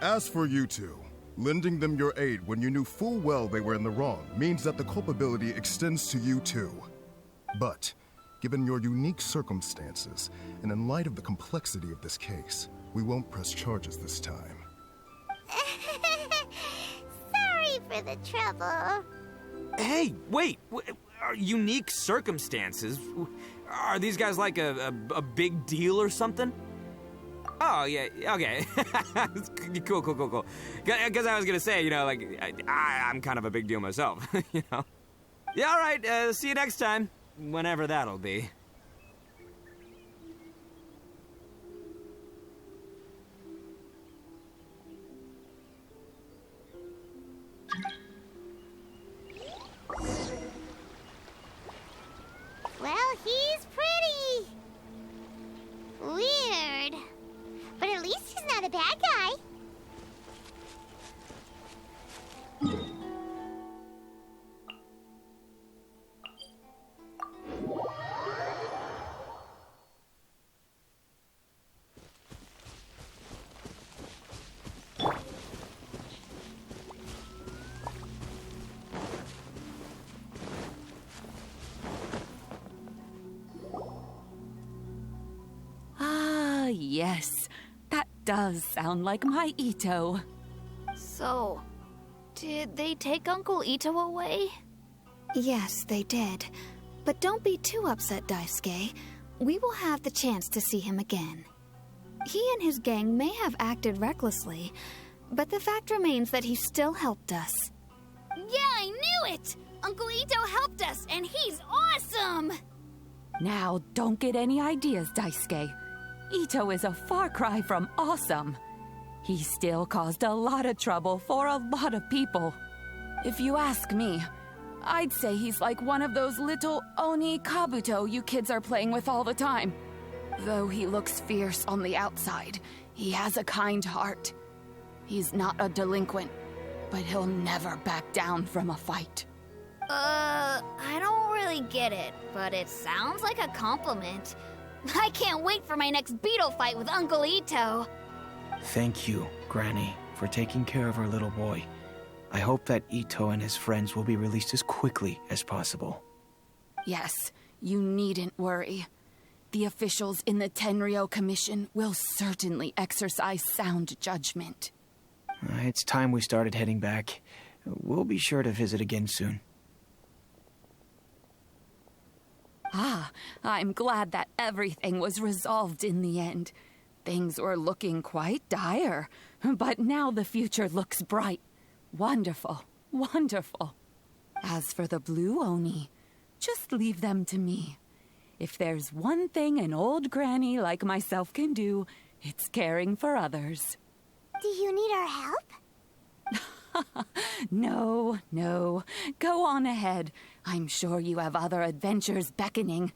As for you two, lending them your aid when you knew full well they were in the wrong means that the culpability extends to you too. But, given your unique circumstances, and in light of the complexity of this case, we won't press charges this time. Sorry for the trouble. Hey, wait! Unique circumstances? Are these guys like a big deal or something? Oh, yeah, okay. Cool. Because I was gonna say, I'm kind of a big deal myself, you know? Yeah, all right, see you next time. Whenever that'll be. Well, he's pretty. Weird. But at least he's not a bad guy. Yes, that does sound like my Itto. So, did they take Uncle Itto away? Yes, they did. But don't be too upset, Daisuke. We will have the chance to see him again. He and his gang may have acted recklessly, but the fact remains that he still helped us. Yeah, I knew it! Uncle Itto helped us, and he's awesome! Now, don't get any ideas, Daisuke. Itto is a far cry from awesome. He still caused a lot of trouble for a lot of people. If you ask me, I'd say he's like one of those little Oni Kabuto you kids are playing with all the time. Though he looks fierce on the outside, he has a kind heart. He's not a delinquent, but he'll never back down from a fight. I don't really get it, but it sounds like a compliment. I can't wait for my next beetle fight with Uncle Itto. Thank you, Granny, for taking care of our little boy. I hope that Itto and his friends will be released as quickly as possible. Yes, you needn't worry. The officials in the Tenryou Commission will certainly exercise sound judgment. It's time we started heading back. We'll be sure to visit again soon. Ah, I'm glad that everything was resolved in the end. Things were looking quite dire, but now the future looks bright. Wonderful, wonderful. As for the Blue Oni, just leave them to me. If there's one thing an old granny like myself can do, it's caring for others. Do you need our help? No. Go on ahead. I'm sure you have other adventures beckoning.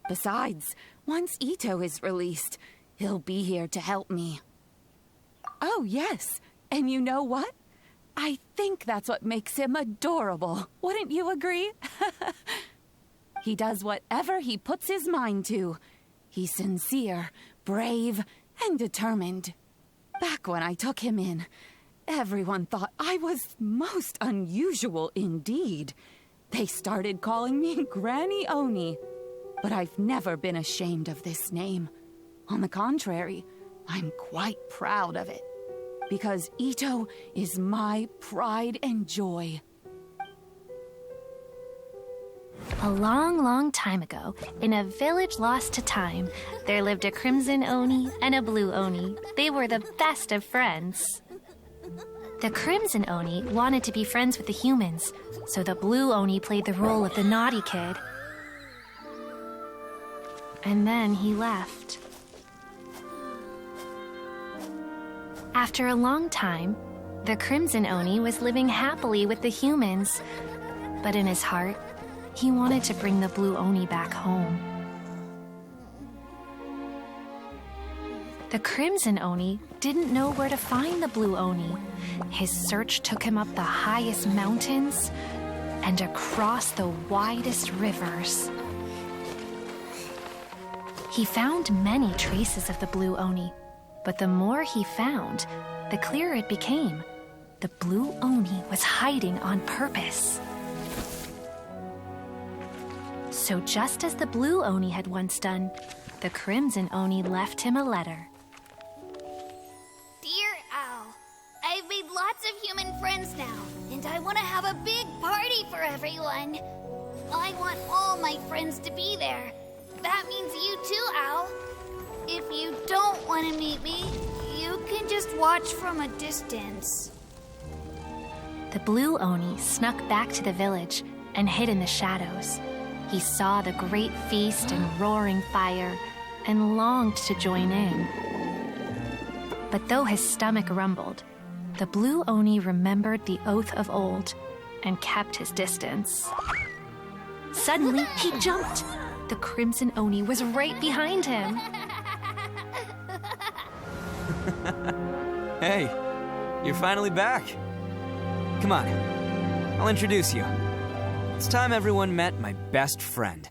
Besides, once Itto is released, he'll be here to help me. Oh, yes. And you know what? I think that's what makes him adorable. Wouldn't you agree? He does whatever he puts his mind to. He's sincere, brave, and determined. Back when I took him in, everyone thought I was most unusual indeed. They started calling me Granny Oni. But I've never been ashamed of this name. On the contrary, I'm quite proud of it. Because Itto is my pride and joy. A long, long time ago, in a village lost to time, there lived a crimson Oni and a blue Oni. They were the best of friends. The crimson Oni wanted to be friends with the humans, so the blue Oni played the role of the naughty kid. And then he left. After a long time, the crimson Oni was living happily with the humans, but in his heart, he wanted to bring the blue Oni back home. The crimson Oni didn't know where to find the blue Oni. His search took him up the highest mountains and across the widest rivers. He found many traces of the blue Oni, but the more he found, the clearer it became. The blue Oni was hiding on purpose. So just as the blue Oni had once done, the crimson Oni left him a letter. Dear Owl, I've made lots of human friends now, and I want to have a big party for everyone. I want all my friends to be there. That means you too, Owl. If you don't want to meet me, you can just watch from a distance. The blue Oni snuck back to the village and hid in the shadows. He saw the great feast and roaring fire and longed to join in. But though his stomach rumbled, the blue Oni remembered the oath of old and kept his distance. Suddenly, he jumped. The crimson Oni was right behind him. Hey, you're finally back. Come on, I'll introduce you. It's time everyone met my best friend.